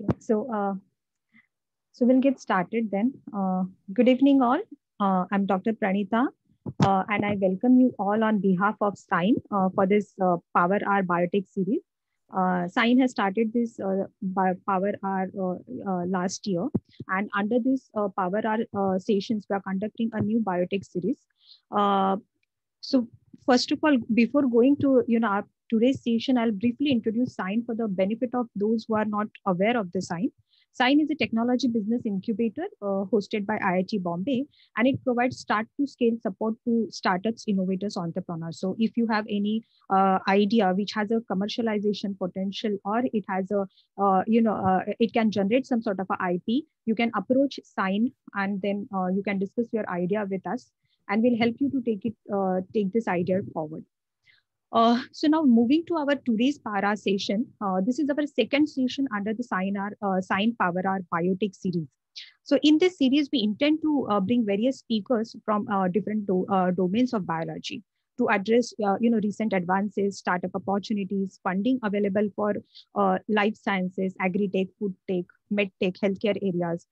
Okay, so we'll get started then. Good evening, all. I'm Dr. Pranita, and I welcome you all on behalf of SIGN for this Power Hour Biotech series. SIGN has started this Power Hour last year, and under this Power Hour sessions, we are conducting a new biotech series. So first of all, before going to our today's session, I'll briefly introduce SIGN for the benefit of those who are not aware of the SIGN. SIGN is a technology business incubator hosted by IIT Bombay, and it provides start-to-scale support to startups, innovators, entrepreneurs. So if you have any idea which has a commercialization potential, or it has a, it can generate some sort of a IP, you can approach SIGN, and then you can discuss your idea with us, and we'll help you to take this idea forward. So now moving to our today's para session, this is our second session under the SIGN Power Hour Biotech series. So in this series, we intend to bring various speakers from different domains of biology to address recent advances, startup opportunities, funding available for life sciences, agri-tech, food tech, med tech, healthcare areas,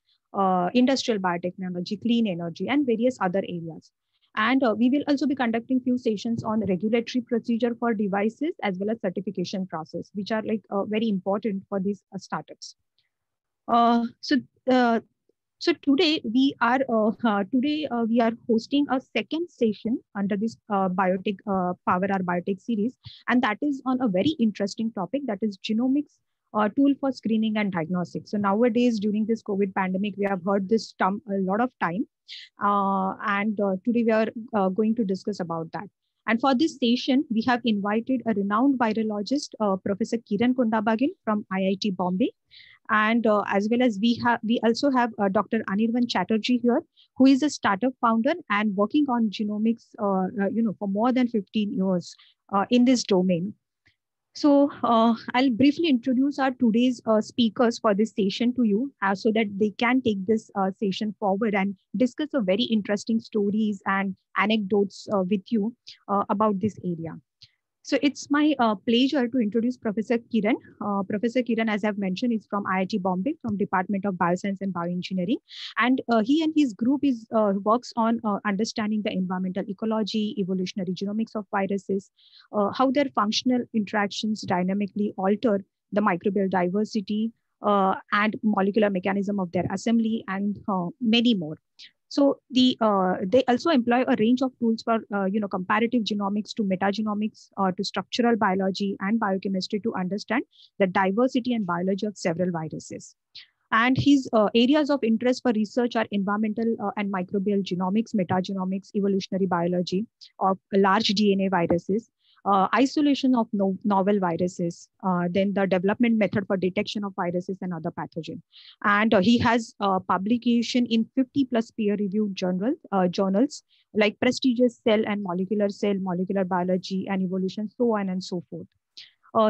industrial biotechnology, clean energy, and various other areas. And we will also be conducting few sessions on regulatory procedure for devices as well as certification process, which are like very important for these startups. So today we are hosting a second session under this biotech Power Hour Biotech series, and that is on a very interesting topic, that is genomics. Tool for screening and diagnostics. So nowadays, during this COVID pandemic, we have heard this term a lot of time. And today we are going to discuss about that. And for this session, we have invited a renowned virologist, Professor Kiran Kundabagil from IIT Bombay. And as well as we also have Dr. Anirvan Chatterjee here, who is a startup founder and working on genomics, for more than 15 years in this domain. So I'll briefly introduce our today's speakers for this session to you so that they can take this session forward and discuss a very interesting stories and anecdotes with you about this area. So it's my pleasure to introduce Professor Kiran. Professor Kiran, as I've mentioned, is from IIT Bombay, from Department of Bioscience and Bioengineering. And he and his group works on understanding the environmental ecology, evolutionary genomics of viruses, how their functional interactions dynamically alter the microbial diversity and molecular mechanism of their assembly, and many more. So they also employ a range of tools for comparative genomics to metagenomics to structural biology and biochemistry to understand the diversity and biology of several viruses. And his areas of interest for research are environmental and microbial genomics, metagenomics, evolutionary biology of large DNA viruses, isolation of novel viruses, then the development method for detection of viruses and other pathogens. And he has publication in 50 plus peer-reviewed journals like prestigious Cell and Molecular Biology and Evolution, so on and so forth.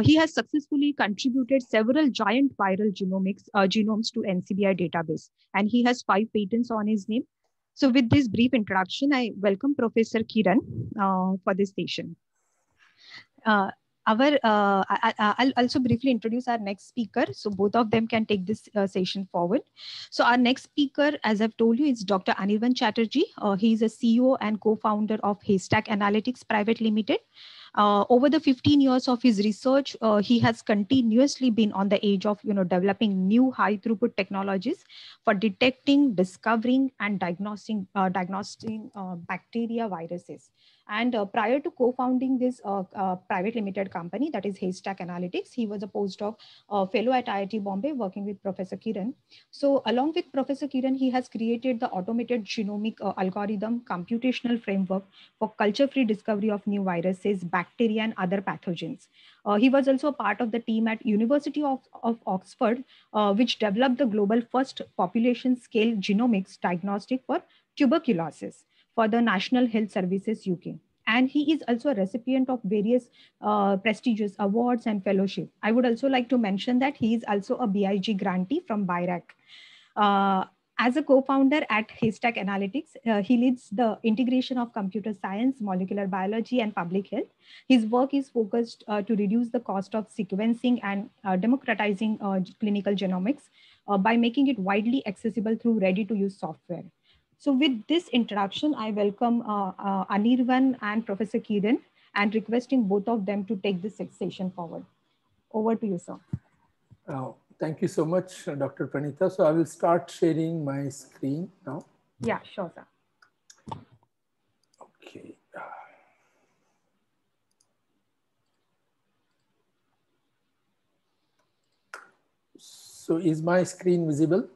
He has successfully contributed several giant viral genomes to NCBI database, and he has 5 patents on his name. So with this brief introduction, I welcome Professor Kiran for this session. I'll also briefly introduce our next speaker, so both of them can take this session forward. So our next speaker, as I've told you, is Dr. Anirvan Chatterjee. He is a CEO and co-founder of Haystack Analytics Private Limited. Over the 15 years of his research, he has continuously been on the edge of developing new high throughput technologies for detecting, discovering, and diagnosing bacteria, viruses. And prior to co-founding this private limited company, that is Haystack Analytics, he was a postdoc fellow at IIT Bombay working with Professor Kiran. So along with Professor Kiran, he has created the automated genomic algorithm computational framework for culture-free discovery of new viruses, bacteria, and other pathogens. He was also a part of the team at University of Oxford, which developed the global first population scale genomics diagnostic for tuberculosis for the National Health Services UK. And he is also a recipient of various prestigious awards and fellowship. I would also like to mention that he is also a BIG grantee from BIRAC. As a co-founder at Haystack Analytics, he leads the integration of computer science, molecular biology, and public health. His work is focused to reduce the cost of sequencing and democratizing clinical genomics by making it widely accessible through ready-to-use software. So with this introduction, I welcome Anirvan and Professor Kiran and requesting both of them to take this session forward. Over to you, sir. Thank you so much, Dr. Pranita. So I will start sharing my screen now. Yeah, sure, sir. Okay. So is my screen visible?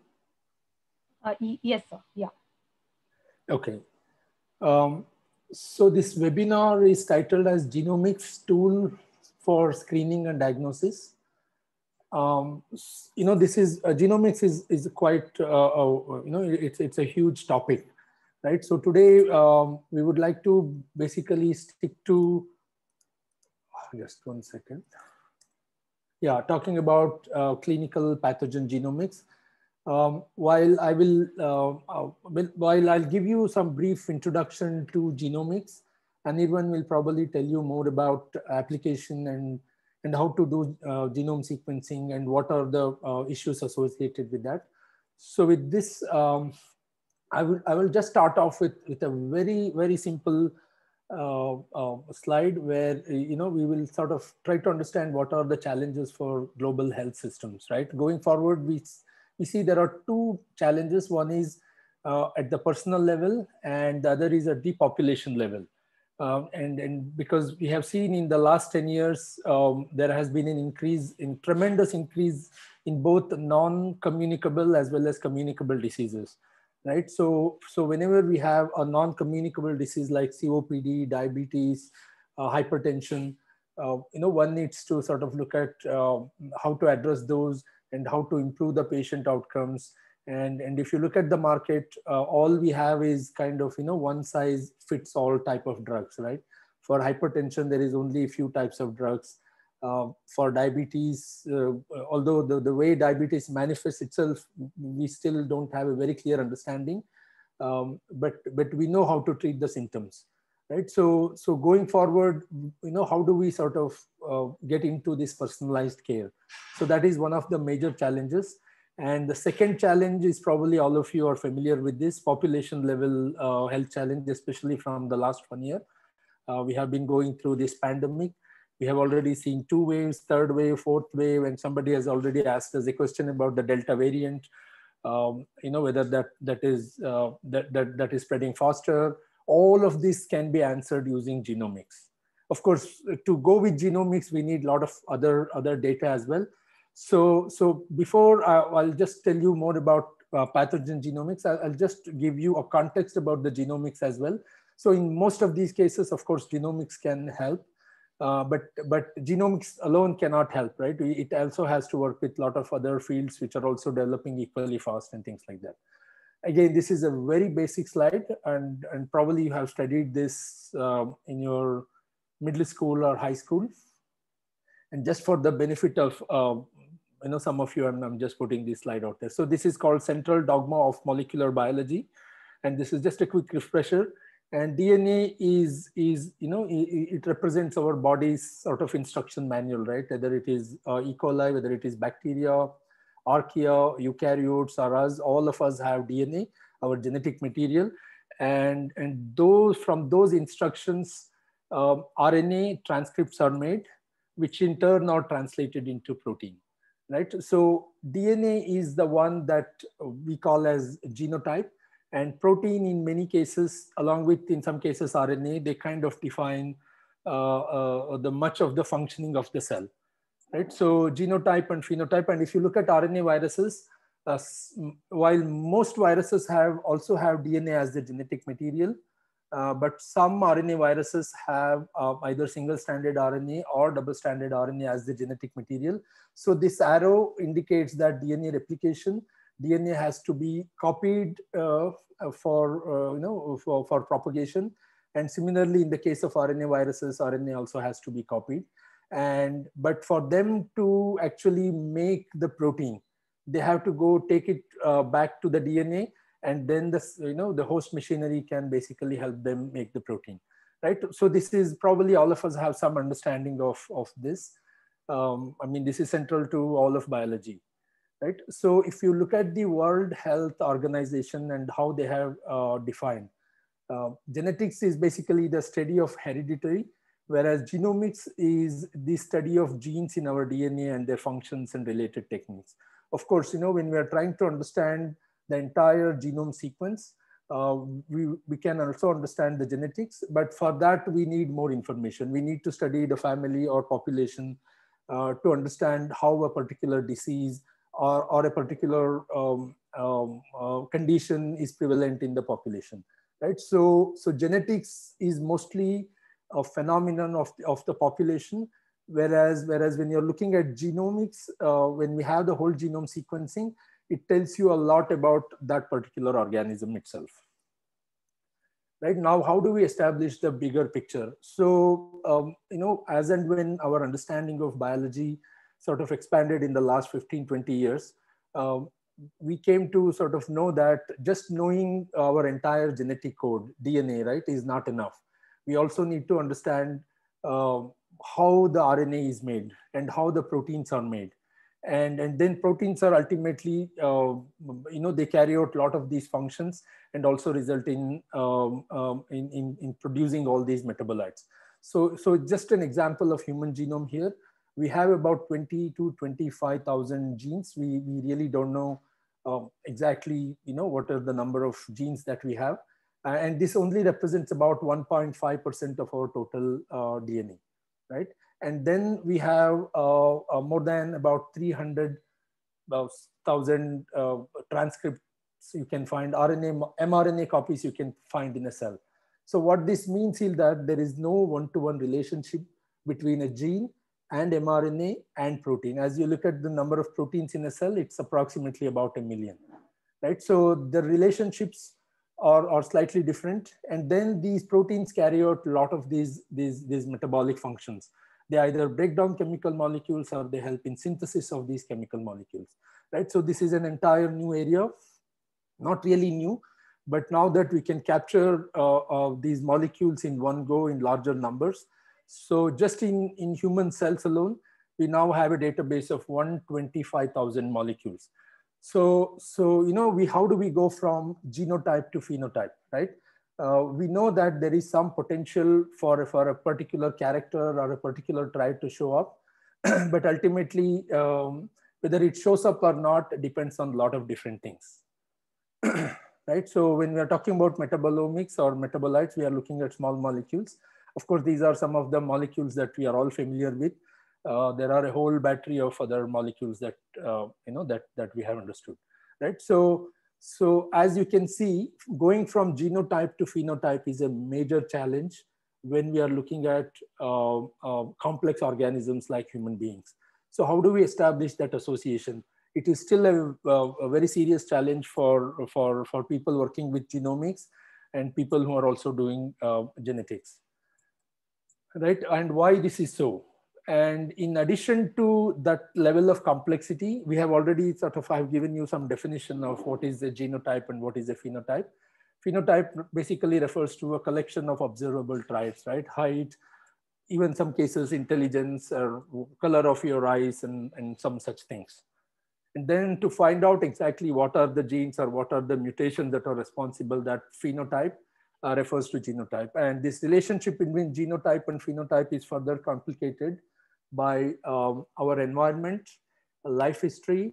Yes, sir. Yeah. Okay. So this webinar is titled as Genomics Tool for Screening and Diagnosis. This is genomics is quite it's a huge topic, right? So today we would like to basically stick to just 1 second. Yeah, talking about clinical pathogen genomics. While I'll give you some brief introduction to genomics, Anirvan will probably tell you more about application and how to do genome sequencing and what are the issues associated with that. So with this, I will just start off with a very simple slide where we will sort of try to understand what are the challenges for global health systems. Right, going forward, we see there are two challenges. One is at the personal level, and the other is at the population level. And because we have seen in the last 10 years, there has been tremendous increase in both non-communicable as well as communicable diseases, right? So whenever we have a non-communicable disease like COPD, diabetes, hypertension, one needs to sort of look at how to address those and how to improve the patient outcomes. And if you look at the market, all we have is kind of, one size fits all type of drugs, right? For hypertension, there is only a few types of drugs. For diabetes, although the way diabetes manifests itself, we still don't have a very clear understanding, but we know how to treat the symptoms, right? So going forward, how do we sort of get into this personalized care? So that is one of the major challenges. And the second challenge is probably all of you are familiar with this population level health challenge, especially from the last 1 year. We have been going through this pandemic. We have already seen 2 waves, third wave, fourth wave, and somebody has already asked us a question about the Delta variant, whether that is spreading faster. All of this can be answered using genomics. Of course, to go with genomics, we need a lot of other data as well. So before I'll just tell you more about pathogen genomics, I'll just give you a context about the genomics as well. So in most of these cases, of course, genomics can help, but genomics alone cannot help, right? It also has to work with a lot of other fields which are also developing equally fast and things like that. Again, this is a very basic slide, and probably you have studied this in your middle school or high school. And just for the benefit of some of you, I'm just putting this slide out there. So this is called Central Dogma of Molecular Biology, and this is just a quick refresher. And DNA is it represents our body's sort of instruction manual, right? Whether it is E. coli, whether it is bacteria, archaea, eukaryotes, or us, all of us have DNA, our genetic material, and from those instructions, RNA transcripts are made, which in turn are translated into protein, right? So DNA is the one that we call as genotype, and protein in many cases, along with in some cases RNA, they kind of define the much of the functioning of the cell, right? So genotype and phenotype, and if you look at RNA viruses, while most viruses also have DNA as the genetic material, but some RNA viruses have either single-stranded RNA or double-stranded RNA as the genetic material. So this arrow indicates that DNA replication, DNA has to be copied for propagation. And similarly, in the case of RNA viruses, RNA also has to be copied. But for them to actually make the protein, they have to go take it back to the DNA, and then the host machinery can basically help them make the protein, right? So this is probably all of us have some understanding of this. I mean, this is central to all of biology, right? So if you look at the World Health Organization and how they have defined, genetics is basically the study of hereditary, whereas genomics is the study of genes in our DNA and their functions and related techniques. Of course, when we are trying to understand the entire genome sequence, we can also understand the genetics, but for that we need more information. We need to study the family or population to understand how a particular disease or a particular condition is prevalent in the population, right? So genetics is mostly a phenomenon of the population, whereas when you're looking at genomics, when we have the whole genome sequencing, it tells you a lot about that particular organism itself. Right now, how do we establish the bigger picture? So, as and when our understanding of biology sort of expanded in the last 15, 20 years, we came to sort of know that just knowing our entire genetic code, DNA, right, is not enough. We also need to understand how the RNA is made and how the proteins are made. And then proteins are ultimately, they carry out a lot of these functions and also result in producing all these metabolites. So just an example of human genome here. We have about 20 to 25,000 genes. We really don't know exactly, what are the number of genes that we have. And this only represents about 1.5% of our total DNA, right? And then we have more than about 300,000 transcripts you can find, mRNA copies you can find in a cell. So what this means is that there is no one-to-one relationship between a gene and mRNA and protein. As you look at the number of proteins in a cell, it's approximately about 1 million, right? So the relationships are slightly different. And then these proteins carry out a lot of these metabolic functions. They either break down chemical molecules or they help in synthesis of these chemical molecules, right? So this is an entire new area, not really new, but now that we can capture these molecules in one go in larger numbers. So just in human cells alone, we now have a database of 125,000 molecules. So how do we go from genotype to phenotype, right? We know that there is some potential for a particular character or a particular trait to show up, but ultimately, whether it shows up or not depends on a lot of different things, right? So when we are talking about metabolomics or metabolites, we are looking at small molecules. Of course, these are some of the molecules that we are all familiar with. There are a whole battery of other molecules that that we have understood, right? So as you can see, going from genotype to phenotype is a major challenge when we are looking at complex organisms like human beings. So how do we establish that association? It is still a very serious challenge for people working with genomics and people who are also doing genetics, right? And why this is so? And in addition to that level of complexity, we have already I've given you some definition of what is a genotype and what is a phenotype. Phenotype basically refers to a collection of observable traits, right? Height, even some cases, intelligence, or color of your eyes, and some such things. And then to find out exactly what are the genes or what are the mutations that are responsible, that phenotype refers to genotype. And this relationship between genotype and phenotype is further complicated by our environment, life history,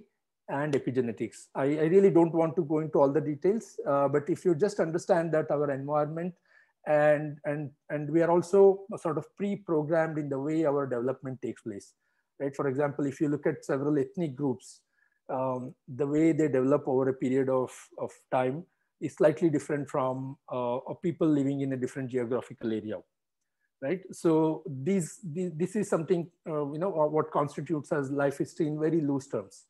and epigenetics. I really don't want to go into all the details, but if you just understand that our environment and we are also sort of pre-programmed in the way our development takes place, right? For example, if you look at several ethnic groups, the way they develop over a period of time is slightly different from people living in a different geographical area, right? So this is something, what constitutes as life history in very loose terms,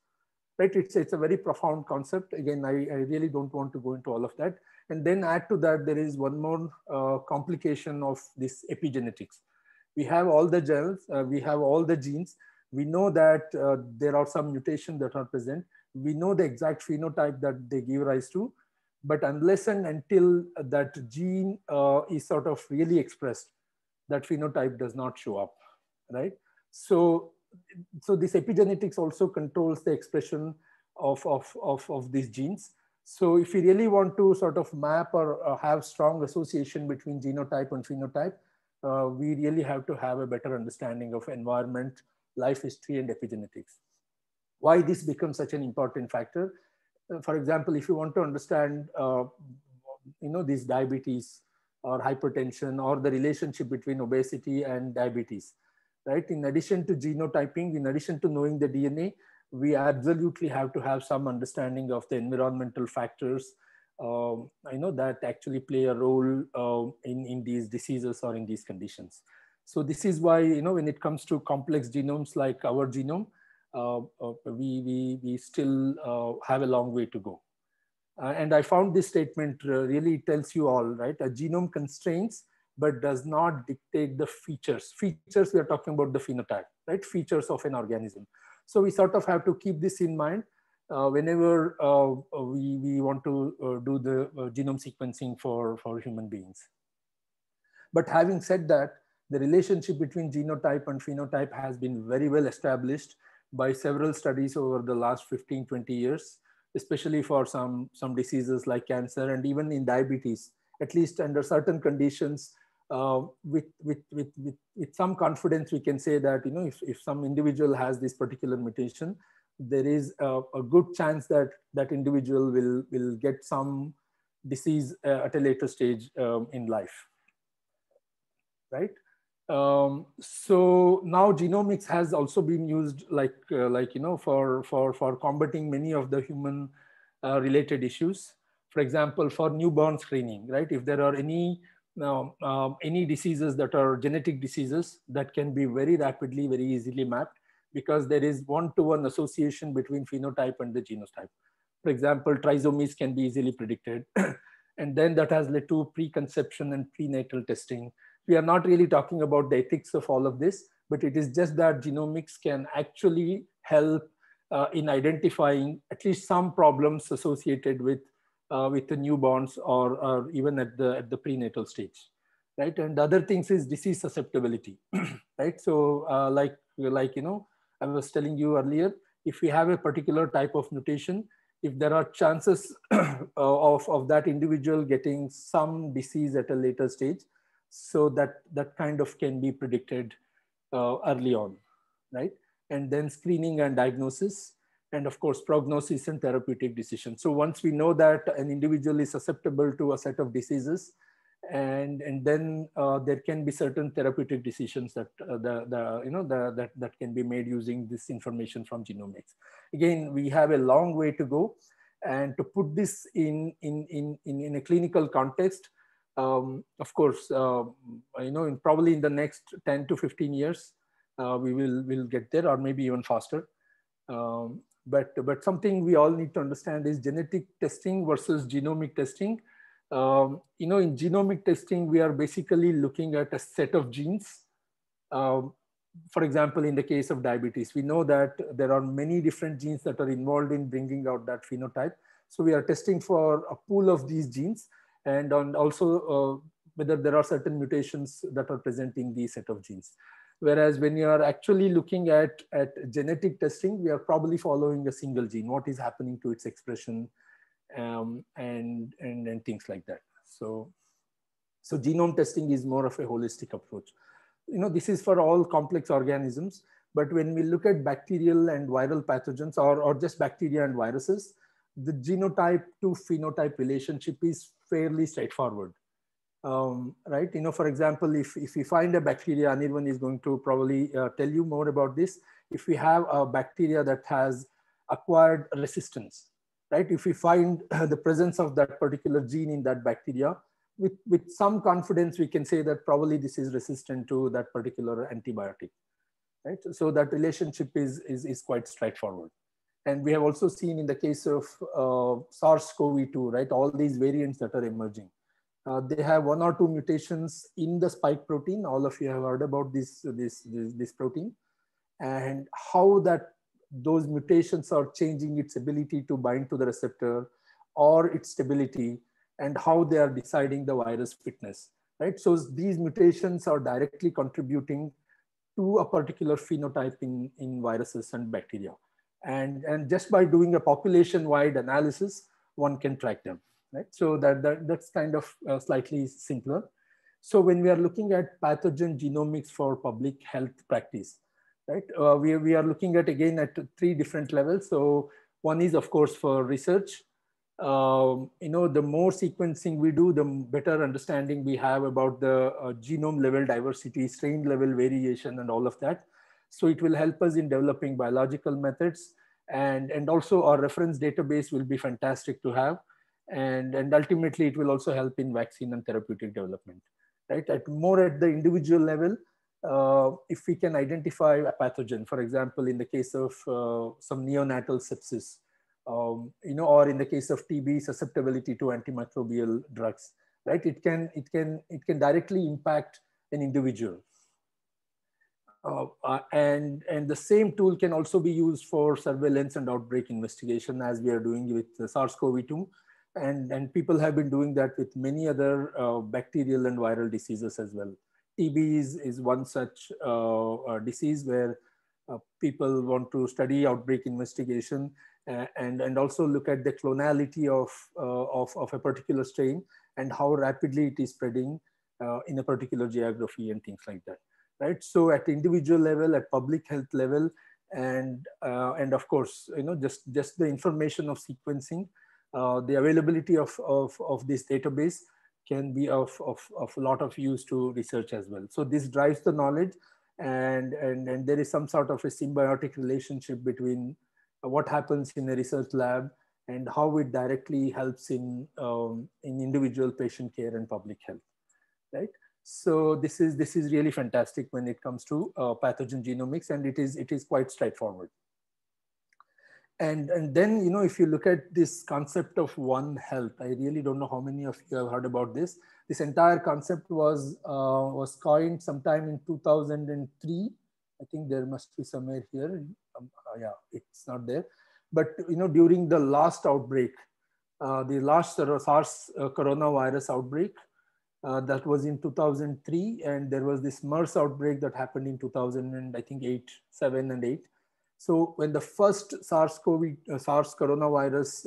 right? It's a very profound concept. Again, I really don't want to go into all of that. And then add to that, there is one more complication of this epigenetics. We have all the genes, we have all the genes. We know that there are some mutations that are present. We know the exact phenotype that they give rise to, but unless and until that gene is sort of really expressed, that phenotype does not show up, right? So, so this epigenetics also controls the expression of these genes. So if you really want to sort of map or have strong association between genotype and phenotype, we really have to have a better understanding of environment, life history, and epigenetics. Why this becomes such an important factor? For example, if you want to understand, these diabetes or hypertension or the relationship between obesity and diabetes, right? In addition to genotyping, in addition to knowing the DNA, we absolutely have to have some understanding of the environmental factors, that actually play a role in these diseases or in these conditions. So this is why, when it comes to complex genomes like our genome, we still have a long way to go. And I found this statement really tells you all, right? A genome constrains, but does not dictate the features. Features, we are talking about the phenotype, right? Features of an organism. So we sort of have to keep this in mind whenever we want to do the genome sequencing for human beings. But having said that, the relationship between genotype and phenotype has been very well established by several studies over the last 15, 20 years, especially for some diseases like cancer and even in diabetes, at least under certain conditions. With some confidence, we can say that, if some individual has this particular mutation, there is a good chance that that individual will get some disease at a later stage in life, right? So now genomics has also been used for combating many of the human related issues. For example, for newborn screening, right? If there are any diseases that are genetic diseases that can be very rapidly, very easily mapped, because there is one-to-one association between phenotype and the genotype. For example, trisomies can be easily predicted. And then that has led to preconception and prenatal testing. We are not really talking about the ethics of all of this, but it is just that genomics can actually help in identifying at least some problems associated with the newborns or even at the prenatal stage, right? And the other things is disease susceptibility, right? So I was telling you earlier, if we have a particular type of mutation, if there are chances of that individual getting some disease at a later stage, so that kind of can be predicted early on, right? And then screening and diagnosis, and of course prognosis and therapeutic decision. So once we know that an individual is susceptible to a set of diseases, and then there can be certain therapeutic decisions that that can be made using this information from genomics. Again, we have a long way to go, and to put this in a clinical context, of course, probably in the next 10 to 15 years, we'll get there, or maybe even faster. But something we all need to understand is genetic testing versus genomic testing. In genomic testing, we are basically looking at a set of genes. For example, in the case of diabetes, we know that there are many different genes that are involved in bringing out that phenotype. So we are testing for a pool of these genes, and also whether there are certain mutations that are present in these set of genes. Whereas when you are actually looking at genetic testing, we are probably following a single gene, what is happening to its expression, and things like that. So genome testing is more of a holistic approach. This is for all complex organisms, but when we look at bacterial and viral pathogens, or just bacteria and viruses, the genotype to phenotype relationship is fairly straightforward. Right? For example, if we find a bacteria, Anirban is going to probably tell you more about this. If we have a bacteria that has acquired resistance, right? If we find the presence of that particular gene in that bacteria, with some confidence, we can say that probably this is resistant to that particular antibiotic, right? So that relationship is quite straightforward. And we have also seen in the case of SARS-CoV-2, right? All these variants that are emerging. They have one or two mutations in the spike protein. All of you have heard about this protein, and how that those mutations are changing its ability to bind to the receptor or its stability, and how they are deciding the virus fitness, right? So these mutations are directly contributing to a particular phenotype in viruses and bacteria. And just by doing a population-wide analysis, one can track them, right? So that's kind of slightly simpler. So when we are looking at pathogen genomics for public health practice, right, we are looking at, again, at three different levels. So one is, of course, for research. The more sequencing we do, the better understanding we have about the genome level diversity, strain level variation, and all of that. So it will help us in developing biological methods, and also our reference database will be fantastic to have. And ultimately, it will also help in vaccine and therapeutic development, right? At the individual level, if we can identify a pathogen, for example, in the case of some neonatal sepsis, or in the case of TB, susceptibility to antimicrobial drugs, right? It can directly impact an individual. And the same tool can also be used for surveillance and outbreak investigation, as we are doing with SARS-CoV-2. And people have been doing that with many other bacterial and viral diseases as well. TB is one such disease where people want to study outbreak investigation and also look at the clonality of a particular strain and how rapidly it is spreading in a particular geography and things like that, right? So at individual level, at public health level, and of course, just the information of sequencing, the availability of this database can be of a lot of use to research as well. So this drives the knowledge, and there is some sort of a symbiotic relationship between what happens in a research lab and how it directly helps in individual patient care and public health, right? So this is really fantastic when it comes to pathogen genomics, and it is quite straightforward. And then, if you look at this concept of One Health, I really don't know how many of you have heard about this. This entire concept was coined sometime in 2003. I think there must be somewhere here. Yeah, it's not there. But during the last outbreak, the last SARS coronavirus outbreak, that was in 2003, and there was this MERS outbreak that happened in 2000 and I think 7 and 8. So when the first SARS coronavirus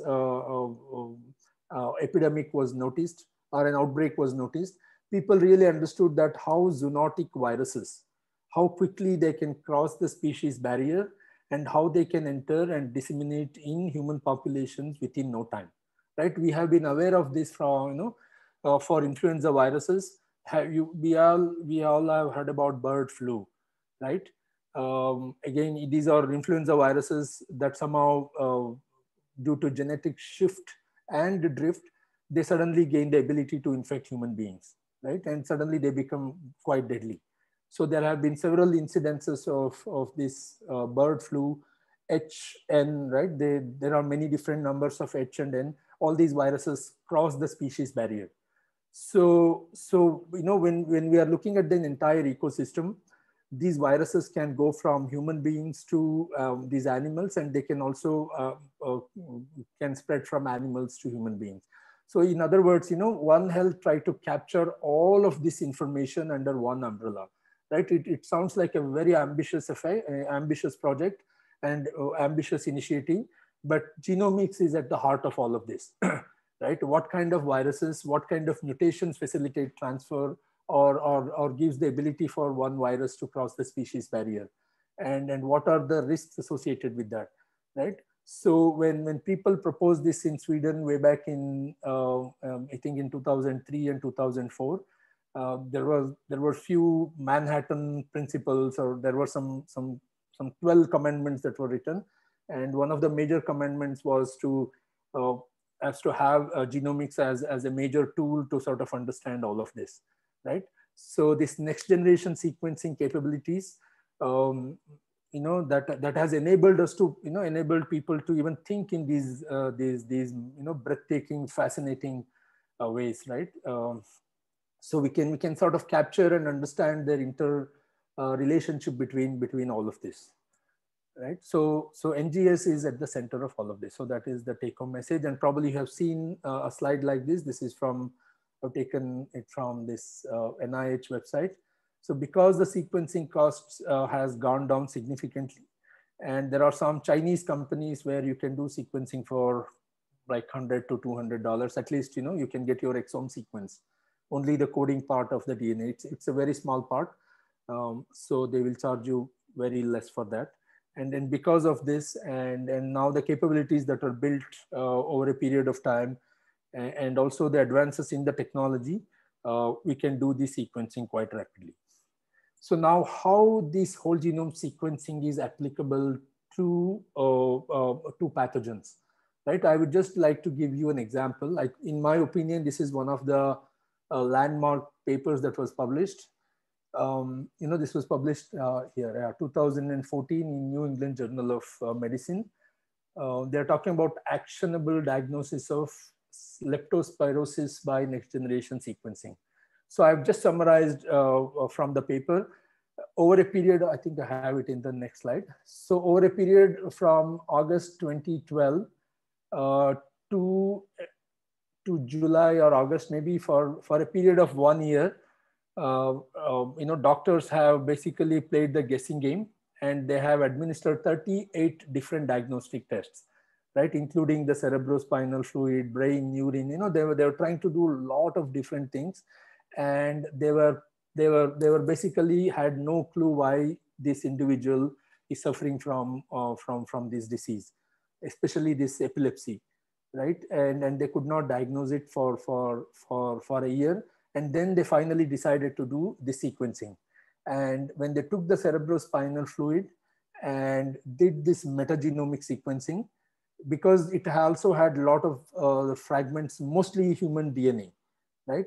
epidemic was noticed, or an outbreak was noticed, people really understood that how zoonotic viruses, how quickly they can cross the species barrier, and how they can enter and disseminate in human populations within no time, right? We have been aware of this from, for influenza viruses. We all have heard about bird flu, right? Again, these are influenza viruses that somehow, due to genetic shift and drift, they suddenly gain the ability to infect human beings, right? And suddenly they become quite deadly. So there have been several incidences of this bird flu, HN, right? There are many different numbers of H and N. All these viruses cross the species barrier. So when we are looking at the entire ecosystem, these viruses can go from human beings to these animals, and they can also can spread from animals to human beings. So in other words, One Health try to capture all of this information under one umbrella, right? It sounds like a very ambitious ambitious project and ambitious initiative, but genomics is at the heart of all of this, right? What kind of viruses, what kind of mutations facilitate transfer, or gives the ability for one virus to cross the species barrier, and what are the risks associated with that, right? So when people proposed this in Sweden way back in I think in 2003 and 2004, there were few Manhattan principles, or there were some 12 commandments that were written, and one of the major commandments was to have genomics as a major tool to sort of understand all of this, right? So this next generation sequencing capabilities, that has enabled us to, enabled people to even think in these breathtaking, fascinating ways, right? So we can sort of capture and understand their relationship between all of this. right? So NGS is at the center of all of this. So that is the take-home message. And probably you have seen a slide like this. This is from, I've taken it from this NIH website. So because the sequencing costs has gone down significantly, and there are some Chinese companies where you can do sequencing for like $100 to $200. At least, you know, you can get your exome sequence, only the coding part of the DNA. It's a very small part. So they will charge you very less for that. And then because of this, and now the capabilities that are built over a period of time, and also the advances in the technology, we can do the sequencing quite rapidly. So now how this whole genome sequencing is applicable to pathogens, right? I would just like to give you an example. Like, in my opinion, this is one of the landmark papers that was published. You know, this was published here, 2014 in New England Journal of Medicine. They're talking about actionable diagnosis of leptospirosis by next generation sequencing. So I've just summarized from the paper over a period, I think I have it in the next slide. So over a period from August 2012 to July or August, maybe for a period of 1 year, you know, doctors have basically played the guessing game, and they have administered 38 different diagnostic tests, right, including the cerebrospinal fluid, brain, urine. You know, they were trying to do a lot of different things, and they were basically had no clue why this individual is suffering from this disease, especially this epilepsy, right? And they could not diagnose it for a year, and then they finally decided to do the sequencing. And when they took the cerebrospinal fluid and did this metagenomic sequencing, because it also had a lot of fragments, mostly human DNA, right?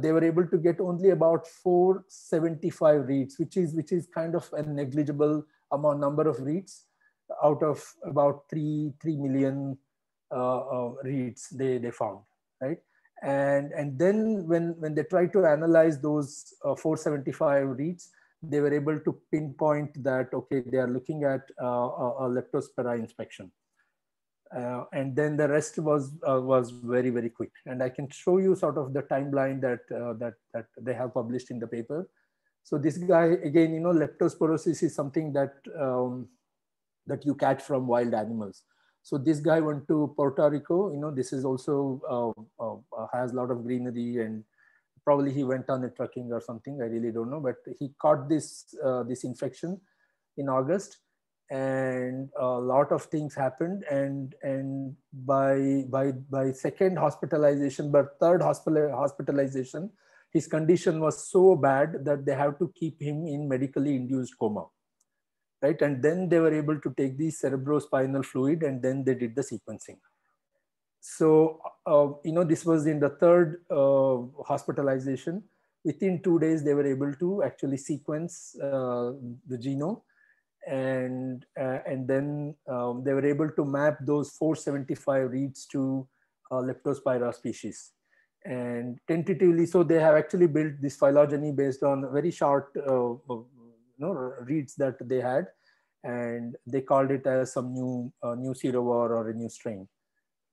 They were able to get only about 475 reads, which is kind of a negligible number of reads out of about 3 million reads they found, right? And then when they tried to analyze those 475 reads, they were able to pinpoint that, okay, they are looking at a leptospira inspection. And then the rest was very, very quick. And I can show you sort of the timeline that they have published in the paper. So this guy, again, you know, leptospirosis is something that that you catch from wild animals. So this guy went to Puerto Rico. You know, this is also has a lot of greenery, and probably he went on a trekking or something. I really don't know, but he caught this this infection in August, and a lot of things happened. And by second hospitalization, but third hospitalization, his condition was so bad that they have to keep him in medically induced coma, right? And then they were able to take the cerebrospinal fluid, and then they did the sequencing. So, you know, this was in the third hospitalization. Within 2 days, they were able to actually sequence the genome, and then they were able to map those 475 reads to Leptospira species. And tentatively, so they have actually built this phylogeny based on very short reads that they had, and they called it as some new serovar or a new strain,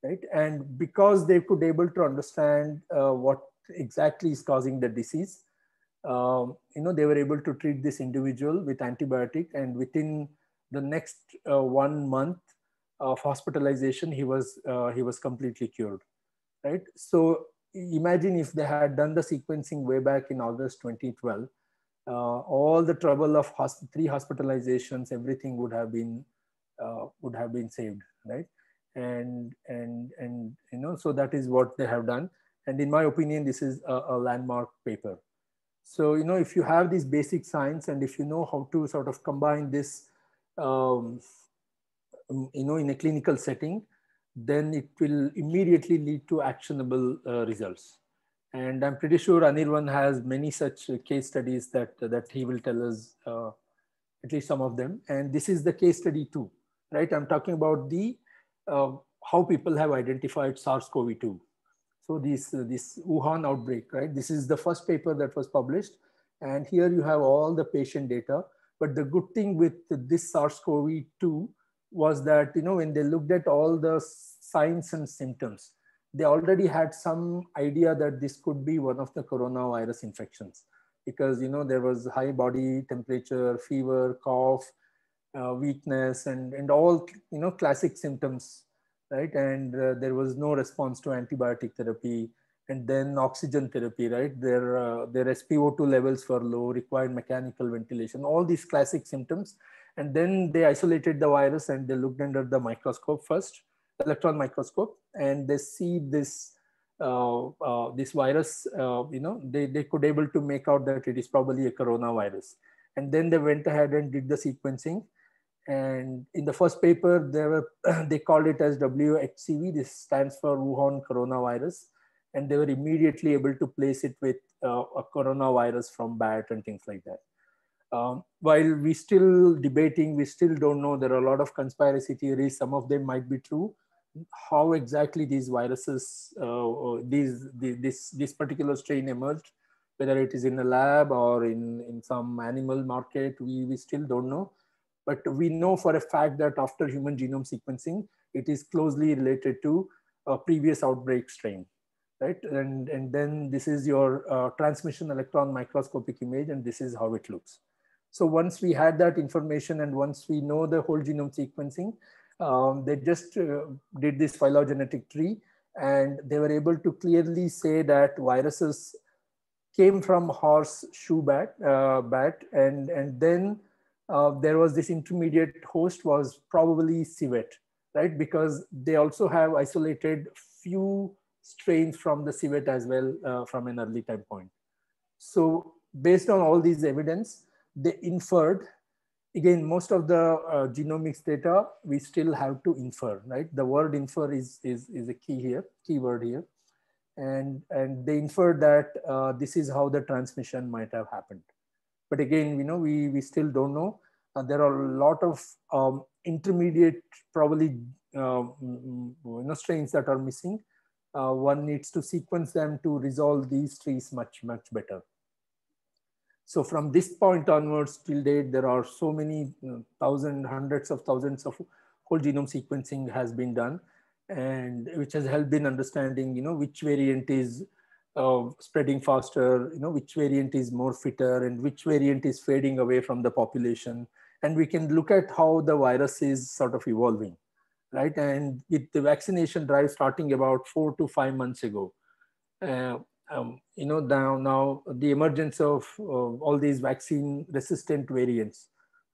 right? And because they could able to understand what exactly is causing the disease, you know, they were able to treat this individual with antibiotic, and within the next 1 month of hospitalization, he was completely cured, right? So imagine if they had done the sequencing way back in August 2012, all the trouble of 3 hospitalizations, everything would have been saved, right? And you know, so that is what they have done. And in my opinion, this is a landmark paper. So, you know, if you have this basic science, and if you know how to sort of combine this, you know, in a clinical setting, then it will immediately lead to actionable results. And I'm pretty sure Anirvan has many such case studies that he will tell us, at least some of them. And this is the case study too, right? I'm talking about the how people have identified SARS-CoV-2. So this Wuhan outbreak, right? This is the first paper that was published. And here you have all the patient data. But the good thing with this SARS-CoV-2 was that, when they looked at all the signs and symptoms, they already had some idea that this could be one of the coronavirus infections, because, there was high body temperature, fever, cough, weakness, and all, classic symptoms, right? And there was no response to antibiotic therapy, and then oxygen therapy, right? Their SpO2 levels were low, required mechanical ventilation, all these classic symptoms. And then they isolated the virus and they looked under the microscope first, electron microscope, and they see this virus, they could able to make out that it is probably a coronavirus. And then they went ahead and did the sequencing. And in the first paper, they called it as WHCV. This stands for Wuhan coronavirus. And they were immediately able to place it with a coronavirus from bat and things like that. While we still debating, we still don't know. There are a lot of conspiracy theories. Some of them might be true. How exactly these viruses, this particular strain emerged, whether it is in a lab or in some animal market, we still don't know. But we know for a fact that after human genome sequencing, it is closely related to a previous outbreak strain, right? And then this is your transmission electron microscopic image, and this is how it looks. So once we had that information and once we know the whole genome sequencing, they just did this phylogenetic tree, and they were able to clearly say that viruses came from horseshoe bat, and then there was this intermediate host was probably civet, right? Because they also have isolated few strains from the civet as well from an early time point. So based on all these evidence, they inferred, again, most of the genomics data, we still have to infer, right? The word infer is a keyword here. And they inferred that this is how the transmission might have happened. But again, we still don't know. There are a lot of intermediate, probably, strains that are missing. One needs to sequence them to resolve these trees much, much better. So from this point onwards till date, there are so many hundreds of thousands of whole genome sequencing has been done, and which has helped in understanding, which variant is spreading faster, which variant is more fitter, and which variant is fading away from the population. And we can look at how the virus is sort of evolving, right? And with the vaccination drive starting about 4 to 5 months ago, now the emergence of all these vaccine resistant variants,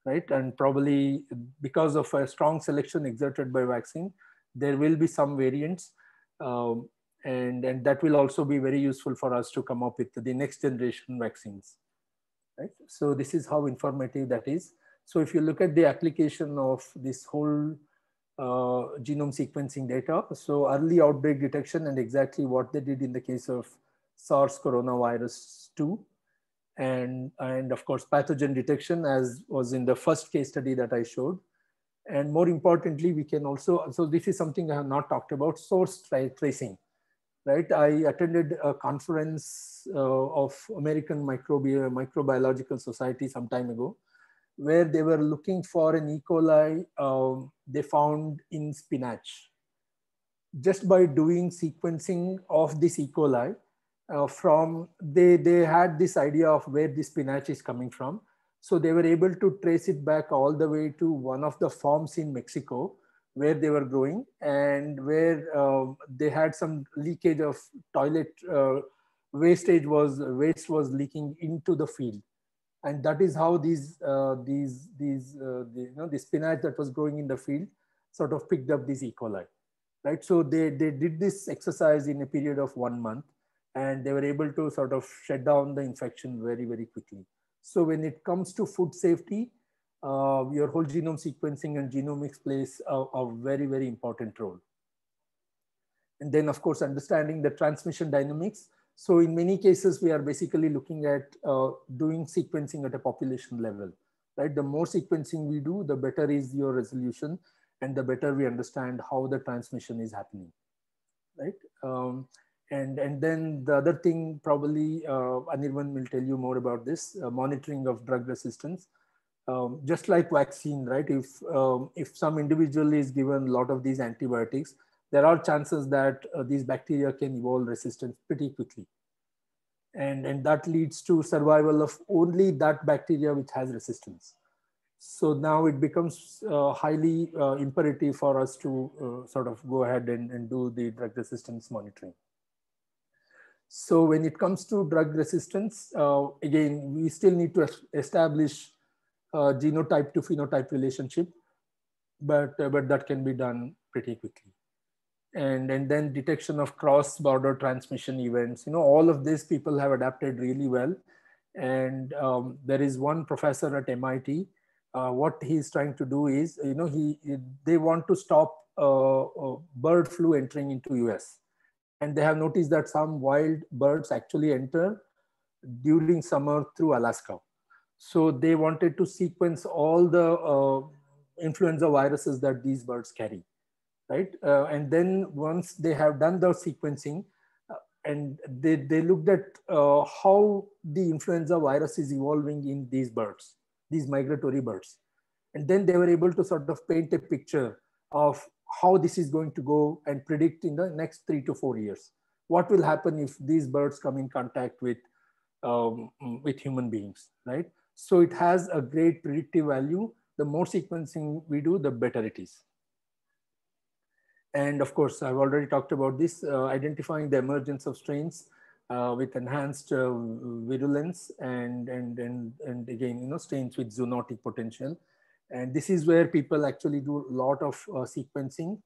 right? And probably because of a strong selection exerted by vaccine, there will be some variants, and that will also be very useful for us to come up with the next generation vaccines, right? So this is how informative that is. So if you look at the application of this whole genome sequencing data, so early outbreak detection and exactly what they did in the case of SARS coronavirus 2, and of course pathogen detection, as was in the first case study that I showed. And more importantly, we can also, so this is something I have not talked about, source tracing, right? I attended a conference of American Microbiological Society some time ago, where they were looking for an E. coli they found in spinach. Just by doing sequencing of this E. coli, they had this idea of where the spinach is coming from. So they were able to trace it back all the way to one of the farms in Mexico where they were growing, and where they had some leakage of toilet waste was leaking into the field. And that is how the spinach that was growing in the field sort of picked up this E. coli, right? So they did this exercise in a period of 1 month, and they were able to sort of shut down the infection very, very quickly. So when it comes to food safety, your whole genome sequencing and genomics plays a very, very important role. And then, of course, understanding the transmission dynamics. So in many cases, we are basically looking at doing sequencing at a population level, right? The more sequencing we do, the better is your resolution, and the better we understand how the transmission is happening, right? And then the other thing, probably Anirban will tell you more about this, monitoring of drug resistance. just like vaccine, right? If some individual is given a lot of these antibiotics, there are chances that these bacteria can evolve resistance pretty quickly. And that leads to survival of only that bacteria which has resistance. So now it becomes highly imperative for us to sort of go ahead and do the drug resistance monitoring. So when it comes to drug resistance, again, we still need to establish genotype to phenotype relationship, but that can be done pretty quickly. And then detection of cross-border transmission events. All of this people have adapted really well. And there is one professor at MIT. What he's trying to do is, they want to stop bird flu entering into US. And they have noticed that some wild birds actually enter during summer through Alaska. So they wanted to sequence all the influenza viruses that these birds carry, right? And then once they have done the sequencing, and they looked at how the influenza virus is evolving in these birds, these migratory birds. And then they were able to sort of paint a picture of how this is going to go and predict in the next 3 to 4 years. What will happen if these birds come in contact with human beings, right? So it has a great predictive value. The more sequencing we do, the better it is. And of course, I've already talked about this, identifying the emergence of strains with enhanced virulence and again, strains with zoonotic potential. And this is where people actually do a lot of sequencing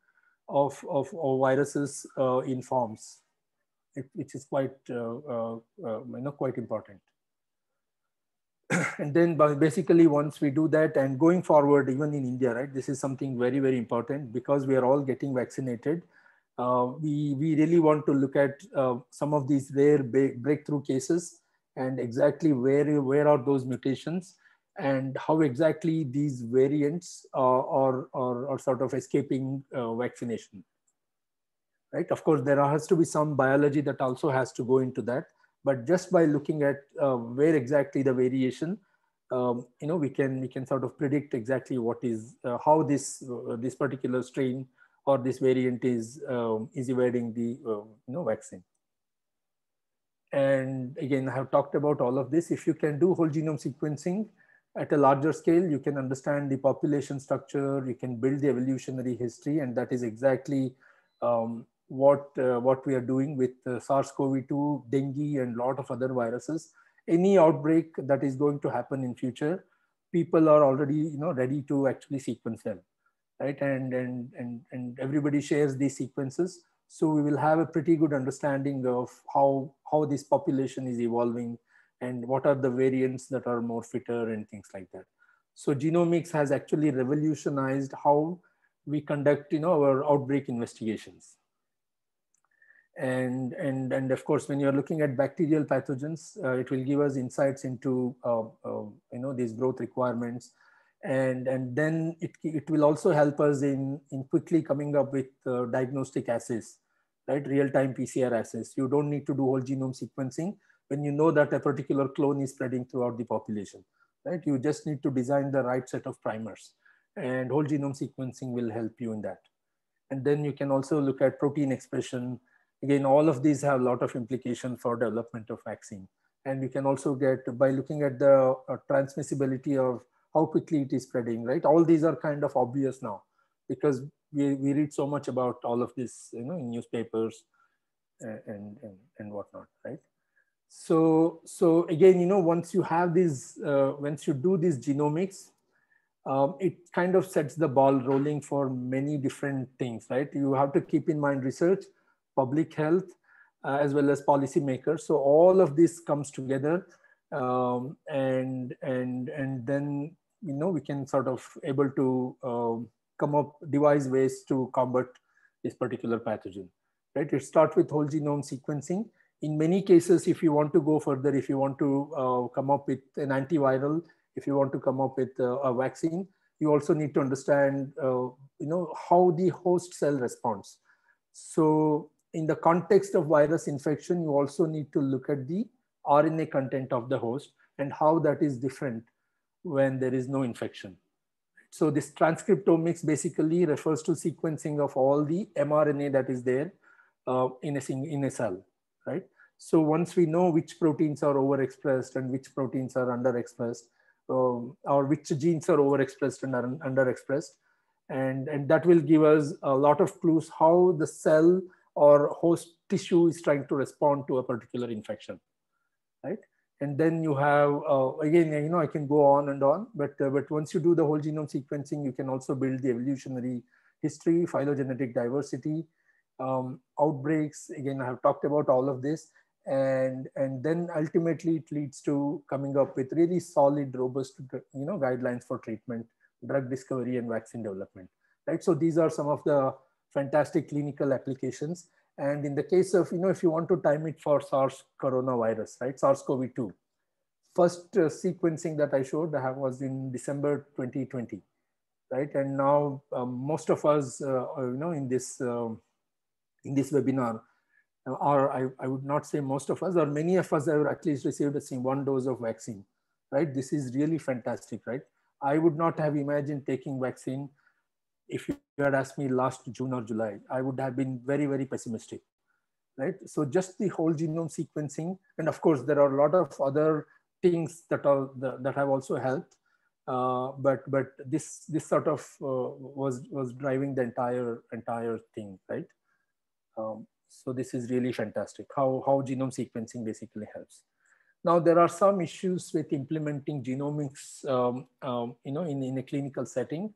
of viruses in forms, which is quite, quite important. And then basically once we do that, and going forward, even in India, right, this is something very, very important because we are all getting vaccinated. We really want to look at some of these rare breakthrough cases and exactly where are those mutations and how exactly these variants are sort of escaping vaccination, right? Of course, there has to be some biology that also has to go into that. But just by looking at where exactly the variation, we can sort of predict exactly what is how this particular strain or this variant is evading the vaccine. And again, I have talked about all of this. If you can do whole genome sequencing at a larger scale, you can understand the population structure, you can build the evolutionary history, and that is exactly what we are doing with SARS-CoV-2, dengue, and a lot of other viruses. Any outbreak that is going to happen in future, people are already ready to actually sequence them, right? And everybody shares these sequences, so we will have a pretty good understanding of how this population is evolving and what are the variants that are more fitter and things like that. So genomics has actually revolutionized how we conduct our outbreak investigations. And of course, when you're looking at bacterial pathogens, it will give us insights into these growth requirements, and then it will also help us in quickly coming up with diagnostic assays, right? Real-time PCR assays. You don't need to do whole genome sequencing when you know that a particular clone is spreading throughout the population, right? You just need to design the right set of primers, and whole genome sequencing will help you in that. And then you can also look at protein expression. Again, all of these have a lot of implication for development of vaccine. And we can also get, by looking at the transmissibility of how quickly it is spreading, right? All these are kind of obvious now because we read so much about all of this, in newspapers and whatnot, right? So again, once you have these, once you do these genomics, it kind of sets the ball rolling for many different things, right? You have to keep in mind research, public health, as well as policymakers. So all of this comes together, and then we can sort of able to devise ways to combat this particular pathogen, right? It starts with whole genome sequencing. In many cases, if you want to go further, if you want to come up with an antiviral, if you want to come up with a vaccine, you also need to understand, how the host cell responds. So in the context of virus infection, you also need to look at the RNA content of the host and how that is different when there is no infection. So this transcriptomics basically refers to sequencing of all the mRNA that is there in a cell, right? So once we know which proteins are overexpressed and which proteins are underexpressed, or which genes are overexpressed and underexpressed, and that will give us a lot of clues how the cell or host tissue is trying to respond to a particular infection, right? And then you have, again, I can go on and on, but once you do the whole genome sequencing, you can also build the evolutionary history, phylogenetic diversity, outbreaks. Again, I have talked about all of this. And then ultimately it leads to coming up with really solid, robust, guidelines for treatment, drug discovery, and vaccine development, right? So these are some of the fantastic clinical applications. And in the case of, if you want to time it for SARS coronavirus, right, SARS-CoV-2, first sequencing that I showed was in December 2020, right? And now most of us, in this webinar, or I would not say most of us, or many of us have at least received one dose of vaccine, right? This is really fantastic, right? I would not have imagined taking vaccine if you had asked me last June or July. I would have been very, very pessimistic, right? So just the whole genome sequencing, and of course there are a lot of other things that have also helped, but this sort of was driving the entire thing, right? So this is really fantastic how genome sequencing basically helps. Now there are some issues with implementing genomics, in a clinical setting.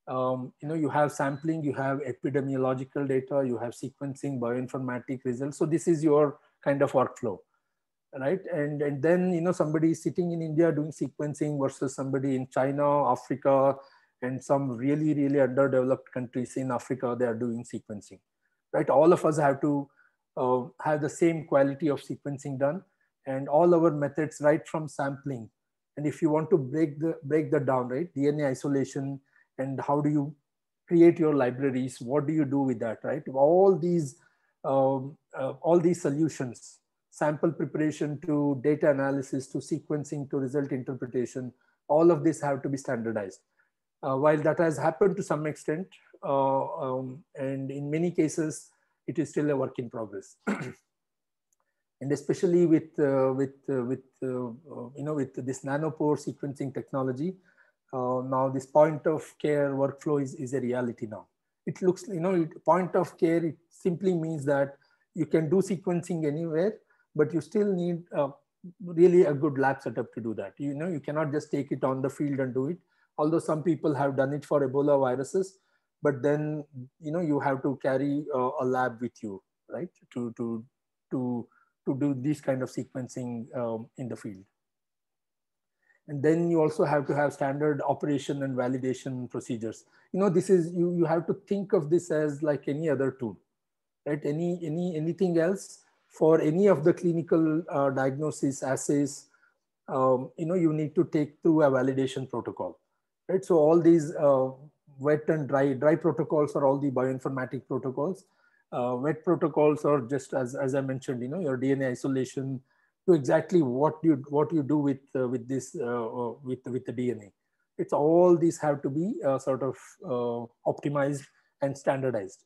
You have sampling, you have epidemiological data, you have sequencing, bioinformatic results. So this is your kind of workflow, right? And then, somebody sitting in India doing sequencing versus somebody in China, Africa, and some really, really underdeveloped countries in Africa, they are doing sequencing, right? All of us have to have the same quality of sequencing done, and all our methods, right from sampling. And if you want to break that down, right? DNA isolation, and how do you create your libraries? What do you do with that, right? All these solutions, sample preparation to data analysis to sequencing to result interpretation, all of this have to be standardized. While that has happened to some extent, and in many cases, it is still a work in progress. And especially with this nanopore sequencing technology, now this point of care workflow is a reality now. It looks, point of care, it simply means that you can do sequencing anywhere, but you still need really a good lab setup to do that. You cannot just take it on the field and do it. Although some people have done it for Ebola viruses, but then, you have to carry a lab with you, right? To do this kind of sequencing in the field. And then you also have to have standard operation and validation procedures. This is, you have to think of this as like any other tool, right? Anything else for any of the clinical diagnosis assays, you need to take through a validation protocol, right? So all these wet and dry protocols are all the bioinformatic protocols. Wet protocols are just as I mentioned, your DNA isolation, to exactly what you do with this with the DNA. It's all these have to be sort of optimized and standardized.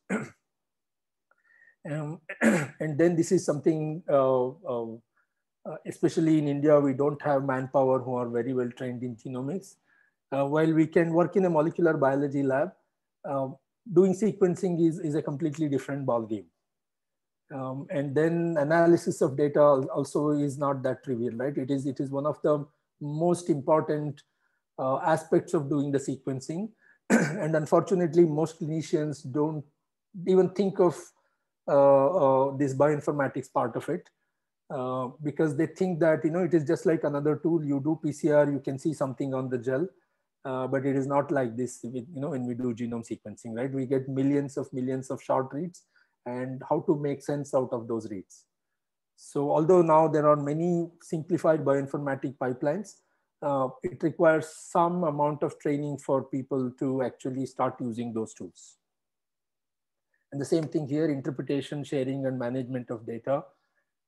And then this is something, especially in India, we don't have manpower who are very well trained in genomics. While we can work in a molecular biology lab, doing sequencing is a completely different ballgame. And then analysis of data also is not that trivial, right? It is one of the most important aspects of doing the sequencing. And unfortunately, most clinicians don't even think of this bioinformatics part of it, because they think that, it is just like another tool. You do PCR, you can see something on the gel. But it is not like this with, when we do genome sequencing, right? We get millions of short reads, and how to make sense out of those reads. So although now there are many simplified bioinformatic pipelines, it requires some amount of training for people to actually start using those tools. And the same thing here, interpretation, sharing, and management of data,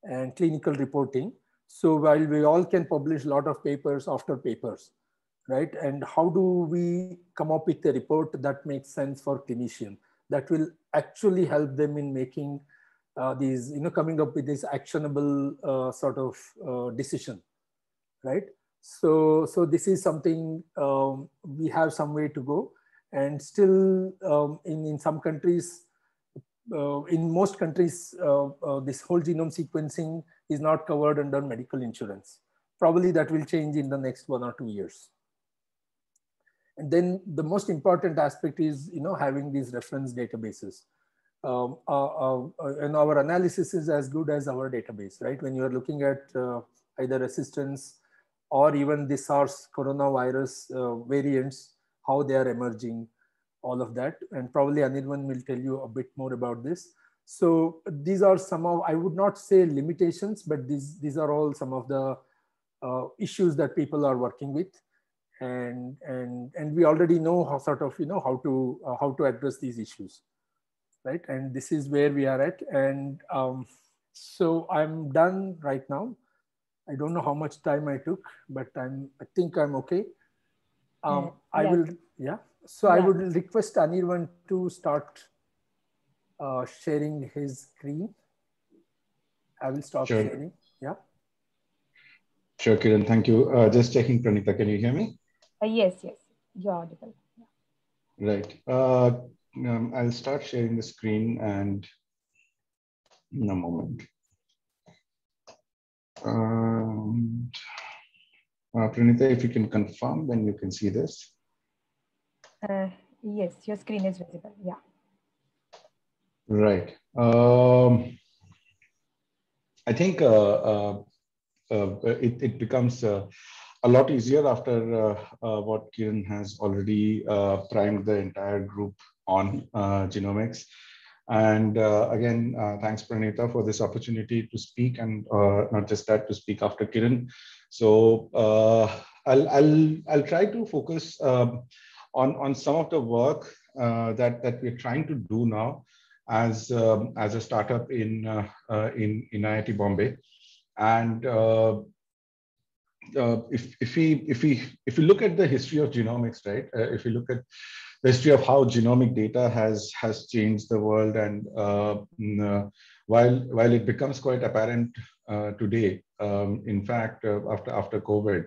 and clinical reporting. So while we all can publish a lot of papers after papers, right? And how do we come up with a report that makes sense for clinician that will actually help them in making these, coming up with this actionable sort of decision, right? So this is something we have some way to go, and still in some countries, in most countries, this whole genome sequencing is not covered under medical insurance. Probably that will change in the next 1 or 2 years. And then the most important aspect is, having these reference databases. And our analysis is as good as our database, right? When you are looking at either resistance or even the SARS coronavirus variants, how they are emerging, all of that. And probably Anirban will tell you a bit more about this. So these are some of, I would not say limitations, but these are all some of the issues that people are working with. And we already know how sort of, how to address these issues, right? And this is where we are at. And so I'm done right now. I don't know how much time I took, but I think I'm okay. I will, yeah. So I would request Anirban to start sharing his screen. I will stop sharing. Yeah. Sure, Kiran. Thank you. Just checking, Pranita, can you hear me? Yes, you're audible. Yeah. Right. I'll start sharing the screen and in a moment. Pranita, if you can confirm when you can see this. Yes, your screen is visible. Yeah. Right. I think it becomes a lot easier after what Kiran has already primed the entire group on genomics. And again, thanks, Pranita, for this opportunity to speak, and not just that, to speak after Kiran. So I'll try to focus on some of the work that we're trying to do now as a startup in IIT Bombay. And if we look at the history of genomics, right? If you look at the history of how genomic data has changed the world, and while it becomes quite apparent today, in fact, after COVID,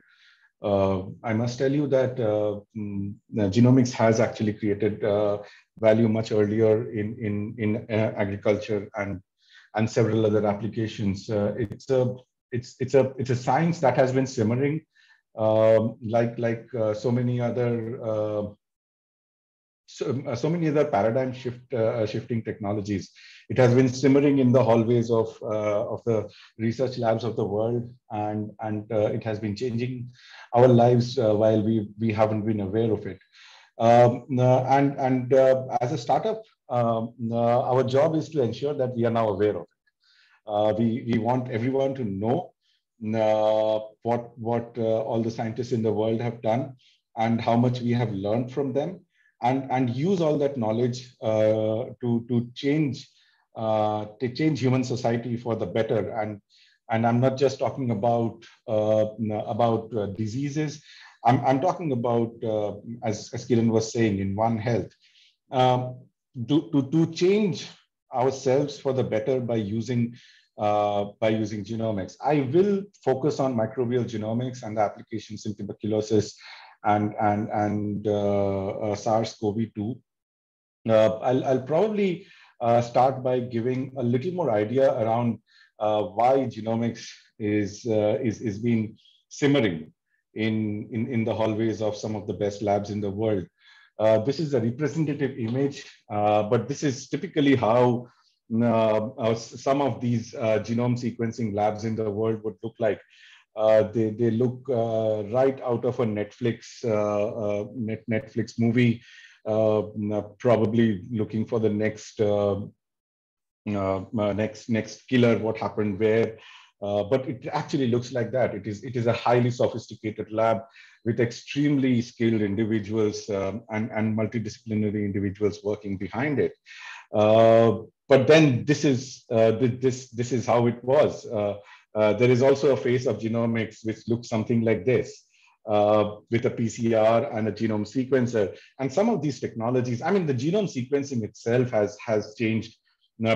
I must tell you that genomics has actually created value much earlier in agriculture and several other applications. It's a science that has been simmering, like so many other paradigm shifting technologies. It has been simmering in the hallways of the research labs of the world, and it has been changing our lives while we haven't been aware of it. And as a startup, our job is to ensure that we are now aware of it. We want everyone to know what all the scientists in the world have done and how much we have learned from them, and use all that knowledge to change human society for the better. And I'm not just talking about diseases. I'm talking about, as Kiran was saying, in One Health, to change ourselves for the better by using genomics. I will focus on microbial genomics and the applications in tuberculosis and SARS-CoV-2. I'll probably start by giving a little more idea around why genomics is being simmering in the hallways of some of the best labs in the world. This is a representative image, but this is typically how some of these genome sequencing labs in the world would look like. They look right out of a Netflix movie, probably looking for the next killer, what happened where. But it actually looks like that. It is a highly sophisticated lab with extremely skilled individuals and multidisciplinary individuals working behind it. But then this is how it was. There is also a face of genomics which looks something like this. with a PCR and a genome sequencer. And some of these technologies, I mean, the genome sequencing itself has changed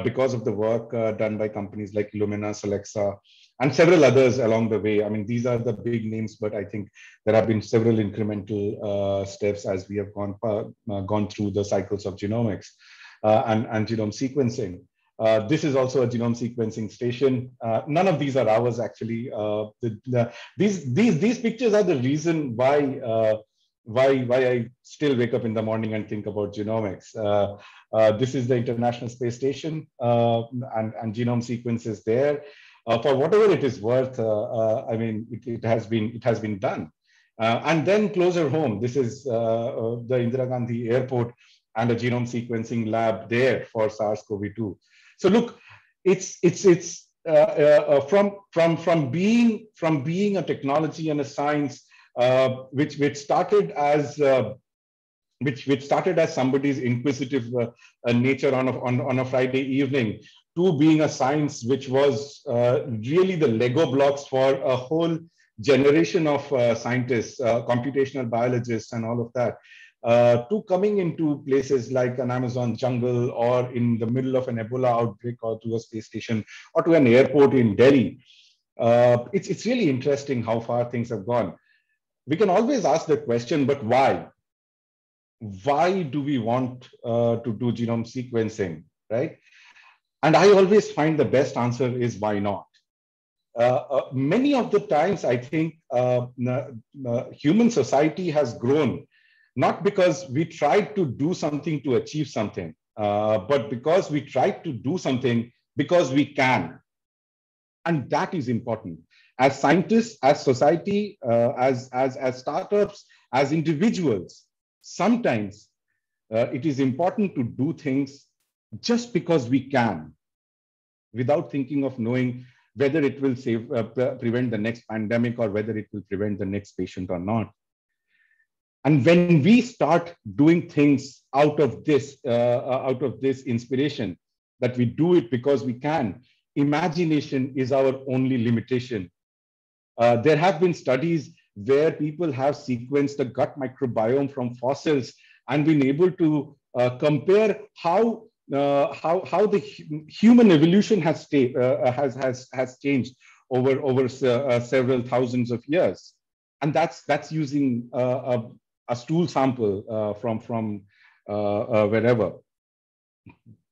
because of the work done by companies like Illumina, Solexa, and several others along the way. I mean, these are the big names, but I think there have been several incremental steps as we have gone through the cycles of genomics and genome sequencing. This is also a genome sequencing station. None of these are ours, actually. These pictures are the reason why I still wake up in the morning and think about genomics. This is the International Space Station, and genome sequence is there. For whatever it is worth, I mean, it has been done. And then closer home, this is the Indira Gandhi Airport and a genome sequencing lab there for SARS-CoV-2. So look, it's from being a technology and a science which started as somebody's inquisitive nature on a Friday evening, to being a science which was really the Lego blocks for a whole generation of scientists, computational biologists, and all of that. To coming into places like an Amazon jungle, or in the middle of an Ebola outbreak, or to a space station, or to an airport in Delhi. It's really interesting how far things have gone. We can always ask the question, but why? Why do we want to do genome sequencing, right? And I always find the best answer is why not? Many of the times, I think human society has grown not because we tried to do something to achieve something, but because we tried to do something because we can. And that is important. As scientists, as society, as startups, as individuals, sometimes it is important to do things just because we can, without thinking of knowing whether it will prevent the next pandemic, or whether it will prevent the next patient or not. And when we start doing things out of this inspiration, that we do it because we can, imagination is our only limitation. There have been studies where people have sequenced the gut microbiome from fossils and been able to compare how the human evolution has changed over several thousands of years, and that's using a stool sample from wherever.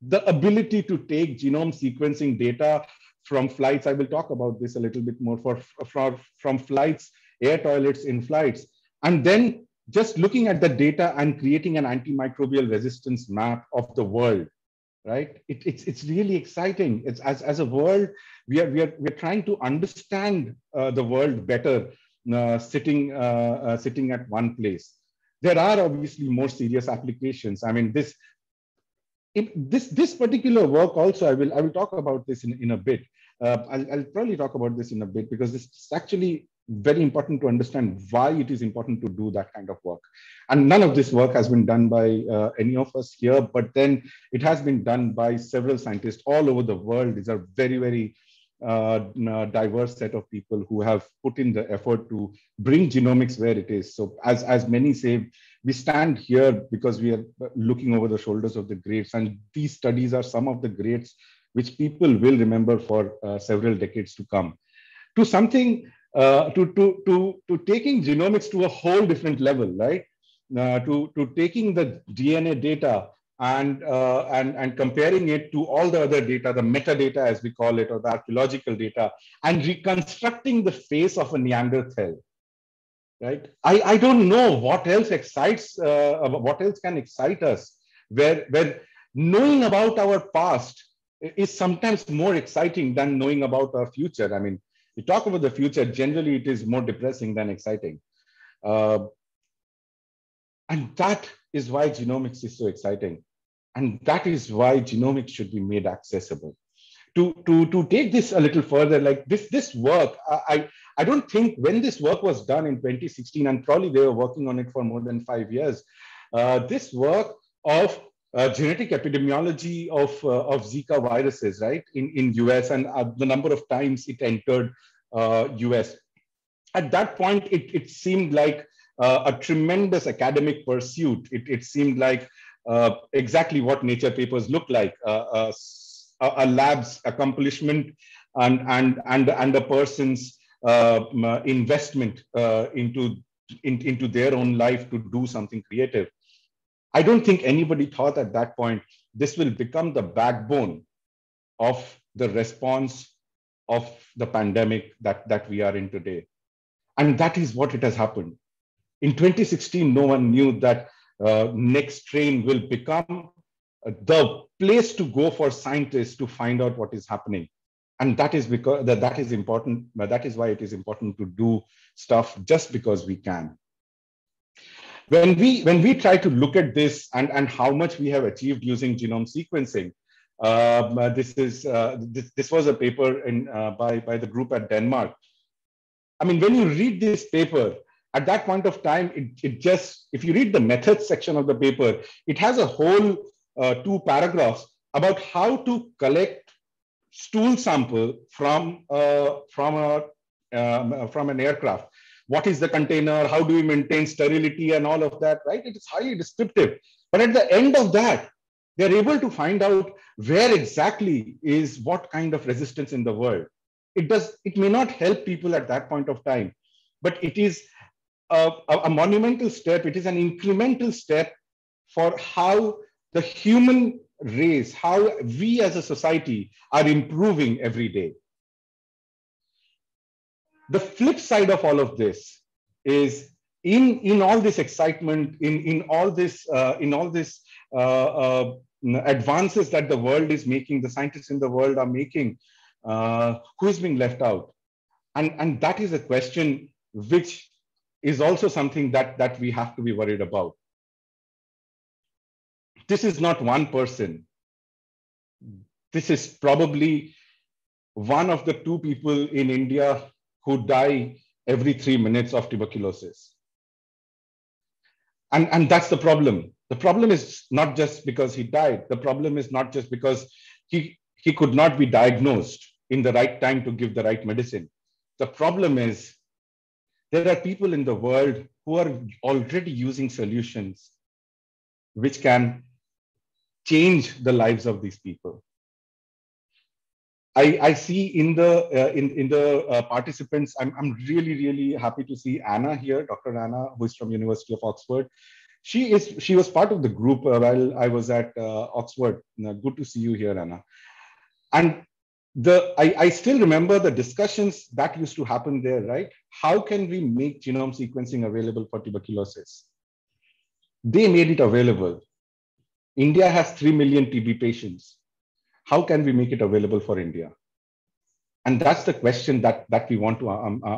The ability to take genome sequencing data from flights, I will talk about this a little bit more, from flights, air toilets in flights, and then just looking at the data and creating an antimicrobial resistance map of the world, right? It's really exciting. It's as a world, we are trying to understand the world better, sitting at one place. There are obviously more serious applications. I mean, this particular work also, I will talk about this in a bit. I'll probably talk about this in a bit, because this is actually very important to understand why it is important to do that kind of work. And none of this work has been done by any of us here, but then it has been done by several scientists all over the world. These are very, very diverse set of people who have put in the effort to bring genomics where it is. So as many say, we stand here because we are looking over the shoulders of the greats, and these studies are some of the greats which people will remember for several decades to come. To something, to taking genomics to a whole different level, right? To taking the DNA data and comparing it to all the other data, the metadata as we call it, or the archaeological data, and reconstructing the face of a Neanderthal, right? I don't know what else can excite us, where knowing about our past is sometimes more exciting than knowing about our future. I mean, we talk about the future, generally it is more depressing than exciting. And that is why genomics is so exciting. And that is why genomics should be made accessible. To take this a little further, like this work, I don't think when this work was done in 2016, and probably they were working on it for more than 5 years, this work of genetic epidemiology of Zika viruses, right, in US, and the number of times it entered US. At that point, it seemed like a tremendous academic pursuit. It seemed like exactly what Nature papers look like, a lab's accomplishment and a person's investment into their own life to do something creative. I don't think anybody thought at that point this will become the backbone of the response of the pandemic that we are in today. And that is what it has happened. In 2016, no one knew that Nexttrain will become the place to go for scientists to find out what is happening. And that is because that is important. That is why it is important to do stuff just because we can. When we try to look at this and how much we have achieved using genome sequencing, this was a paper by the group at Denmark. I mean, when you read this paper, at that point of time, it just, if you read the methods section of the paper, it has a whole 2 paragraphs about how to collect stool sample from an aircraft. What is the container? How do we maintain sterility and all of that, right? It is highly descriptive. But at the end of that, they're able to find out where exactly is what kind of resistance in the world. It may not help people at that point of time, but it is a monumental step. It is an incremental step for how the human race, how we as a society are improving every day. The flip side of all of this is in all this excitement, in all this advances that the world is making, the scientists in the world are making, who is being left out? And that is a question which is also something that we have to be worried about. This is not one person. This is probably one of the 2 people in India who die every 3 minutes of tuberculosis. And that's the problem. The problem is not just because he died. The problem is not just because he could not be diagnosed in the right time to give the right medicine. The problem is there are people in the world who are already using solutions which can change the lives of these people. I see in the participants, I'm really happy to see Anna here, Dr. Anna, who is from University of Oxford. She was part of the group while I was at Oxford. Good to see you here, Anna. And I still remember the discussions that used to happen there, right? How can we make genome sequencing available for tuberculosis? They made it available. India has 3 million TB patients. How can we make it available for India? And that's the question that we want to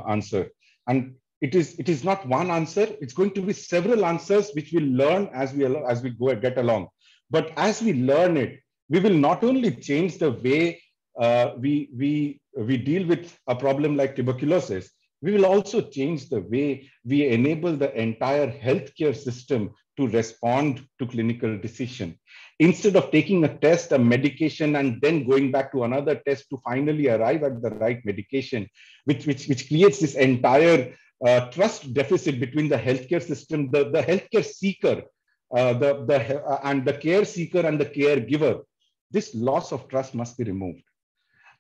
answer. And it is not one answer. It's going to be several answers which we'll learn as we get along. But as we learn it, we will not only change the way we deal with a problem like tuberculosis, we will also change the way we enable the entire healthcare system to respond to clinical decision. Instead of taking a test, a medication, and then going back to another test to finally arrive at the right medication, which creates this entire trust deficit between the healthcare system, the healthcare seeker, and the care seeker and the caregiver. This loss of trust must be removed.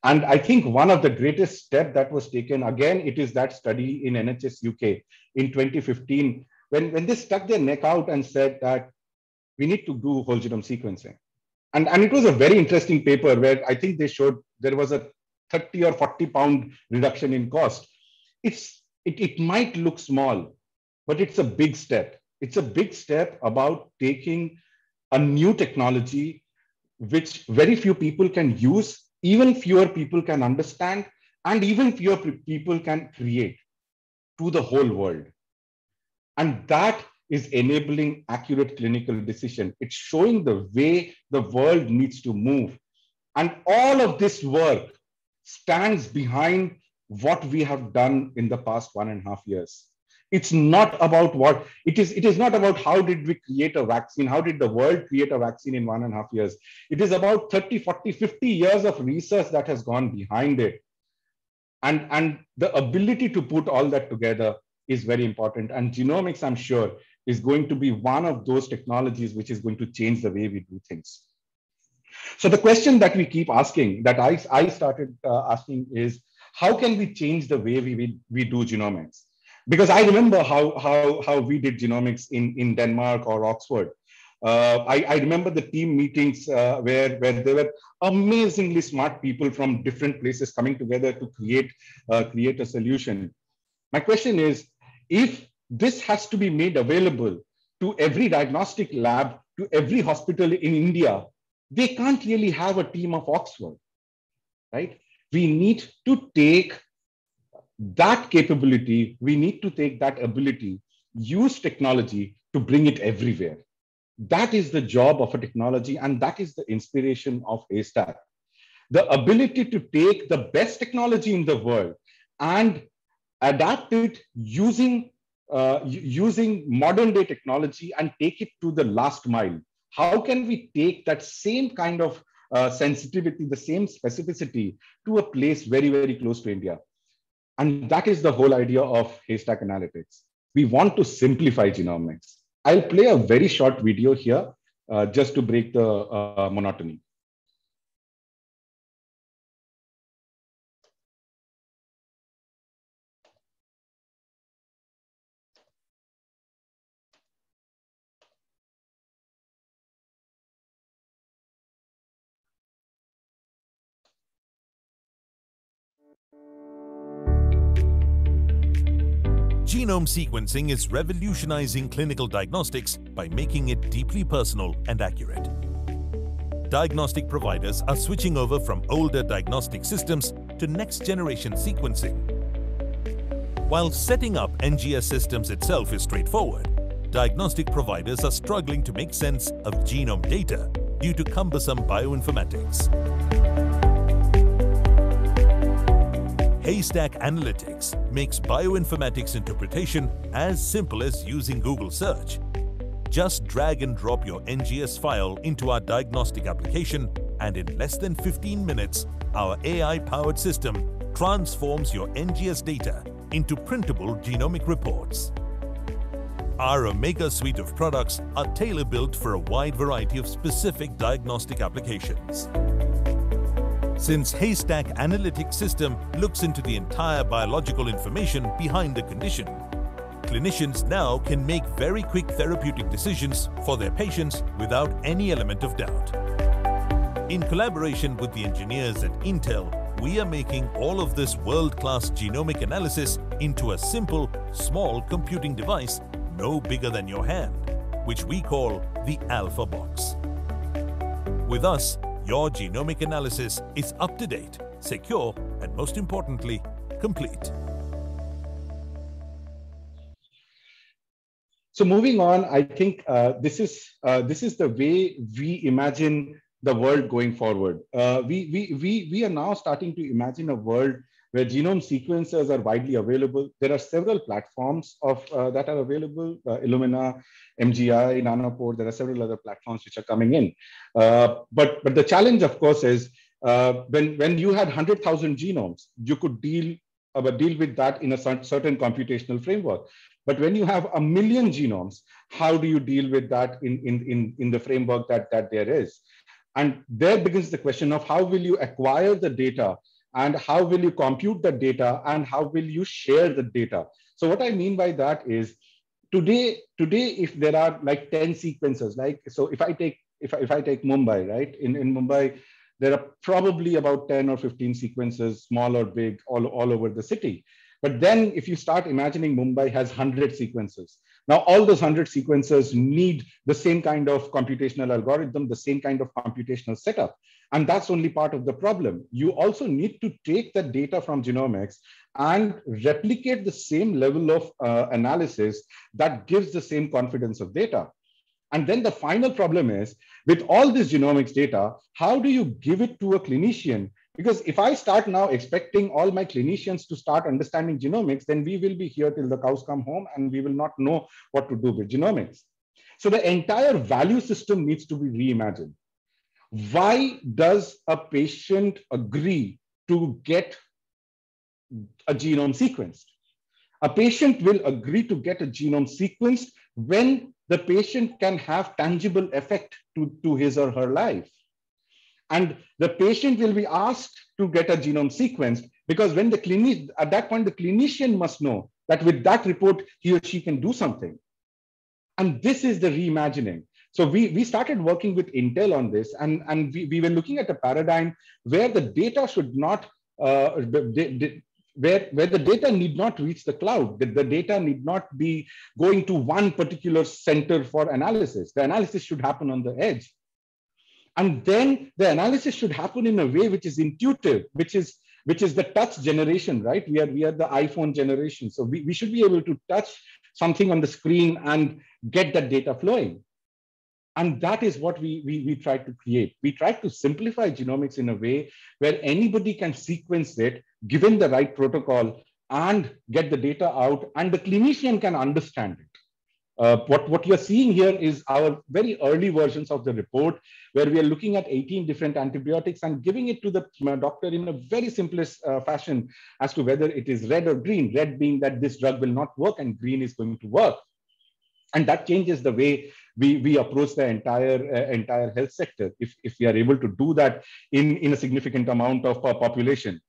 And I think one of the greatest steps that was taken, again, it is that study in NHS UK in 2015, when they stuck their neck out and said that we need to do whole genome sequencing. And it was a very interesting paper where I think they showed there was a 30 or 40 pound reduction in cost. It might look small, but it's a big step. It's a big step about taking a new technology, which very few people can use, even fewer people can understand, and even fewer people can create to the whole world. And that is enabling accurate clinical decision. It's showing the way the world needs to move. And all of this work stands behind what we have done in the past 1.5 years. It's not about what, it is not about how did we create a vaccine, how did the world create a vaccine in 1.5 years. It is about 30, 40, 50 years of research that has gone behind it. And the ability to put all that together is very important. And genomics, I'm sure, is going to be one of those technologies which is going to change the way we do things. So the question that we keep asking, that I started asking, is how can we change the way we do genomics? Because I remember how we did genomics in Denmark or Oxford. I remember the team meetings where there were amazingly smart people from different places coming together to create a solution. My question is, if this has to be made available to every diagnostic lab, to every hospital in India, they can't really have a team of Oxford, right? We need to take that capability, we need to take that ability, use technology to bring it everywhere. That is the job of a technology, and that is the inspiration of Haystack. The ability to take the best technology in the world and adapt it using modern day technology and take it to the last mile. How can we take that same kind of sensitivity, the same specificity to a place very, very close to India? And that is the whole idea of Haystack Analytics. We want to simplify genomics. I'll play a very short video here just to break the monotony. Genome sequencing is revolutionizing clinical diagnostics by making it deeply personal and accurate. Diagnostic providers are switching over from older diagnostic systems to next-generation sequencing. While setting up NGS systems itself is straightforward, diagnostic providers are struggling to make sense of genome data due to cumbersome bioinformatics. Haystack Analytics makes bioinformatics interpretation as simple as using Google search. Just drag and drop your NGS file into our diagnostic application, and in less than 15 minutes, our AI-powered system transforms your NGS data into printable genomic reports. Our Omega suite of products are tailor-built for a wide variety of specific diagnostic applications. Since Haystack Analytics system looks into the entire biological information behind the condition, clinicians now can make very quick therapeutic decisions for their patients without any element of doubt. In collaboration with the engineers at Intel, we are making all of this world-class genomic analysis into a simple, small computing device no bigger than your hand, which we call the Alpha Box. With us, your genomic analysis is up-to-date, secure, and most importantly, complete. So moving on, I think this is the way we imagine the world going forward. We are now starting to imagine a world where genome sequencers are widely available. There are several platforms that are available, Illumina, MGI, Nanopore. There are several other platforms which are coming in. But the challenge, of course, is when you had 100,000 genomes, you could deal with that in a certain computational framework. But when you have 1 million genomes, how do you deal with that in the framework that there is? And there begins the question of how will you acquire the data, and how will you compute the data, and how will you share the data? So what I mean by that is today, if there are like 10 sequences, so if I take Mumbai, right? In Mumbai, there are probably about 10 or 15 sequences, small or big, all over the city. But then if you start imagining Mumbai has 100 sequences, now all those 100 sequences need the same kind of computational algorithm, the same kind of computational setup. And that's only part of the problem. You also need to take the data from genomics and replicate the same level of analysis that gives the same confidence of data. And then the final problem is, with all this genomics data, how do you give it to a clinician? Because if I start now expecting all my clinicians to start understanding genomics, then we will be here till the cows come home and we will not know what to do with genomics. So the entire value system needs to be reimagined. Why does a patient agree to get a genome sequenced. A patient will agree to get a genome sequenced when the patient can have tangible effect to his or her life. And the patient will be asked to get a genome sequenced because when the clinician, at that point, the clinician must know that with that report, he or she can do something. And this is the reimagining. So we started working with Intel on this, and we were looking at a paradigm where the data should not, where the data need not reach the cloud. The data need not be going to one particular center for analysis. The analysis should happen on the edge. And then the analysis should happen in a way which is intuitive, which is the touch generation, right? We are the iPhone generation. So we should be able to touch something on the screen and get that data flowing. And that is what we tried to create. We tried to simplify genomics in a way where anybody can sequence it, given the right protocol, and get the data out, and the clinician can understand it. What you're seeing here is our very early versions of the report, where we are looking at 18 different antibiotics and giving it to the doctor in a very simplest fashion as to whether it is red or green, red being that this drug will not work and green is going to work. And that changes the way we approach the entire health sector if we are able to do that in a significant amount of population.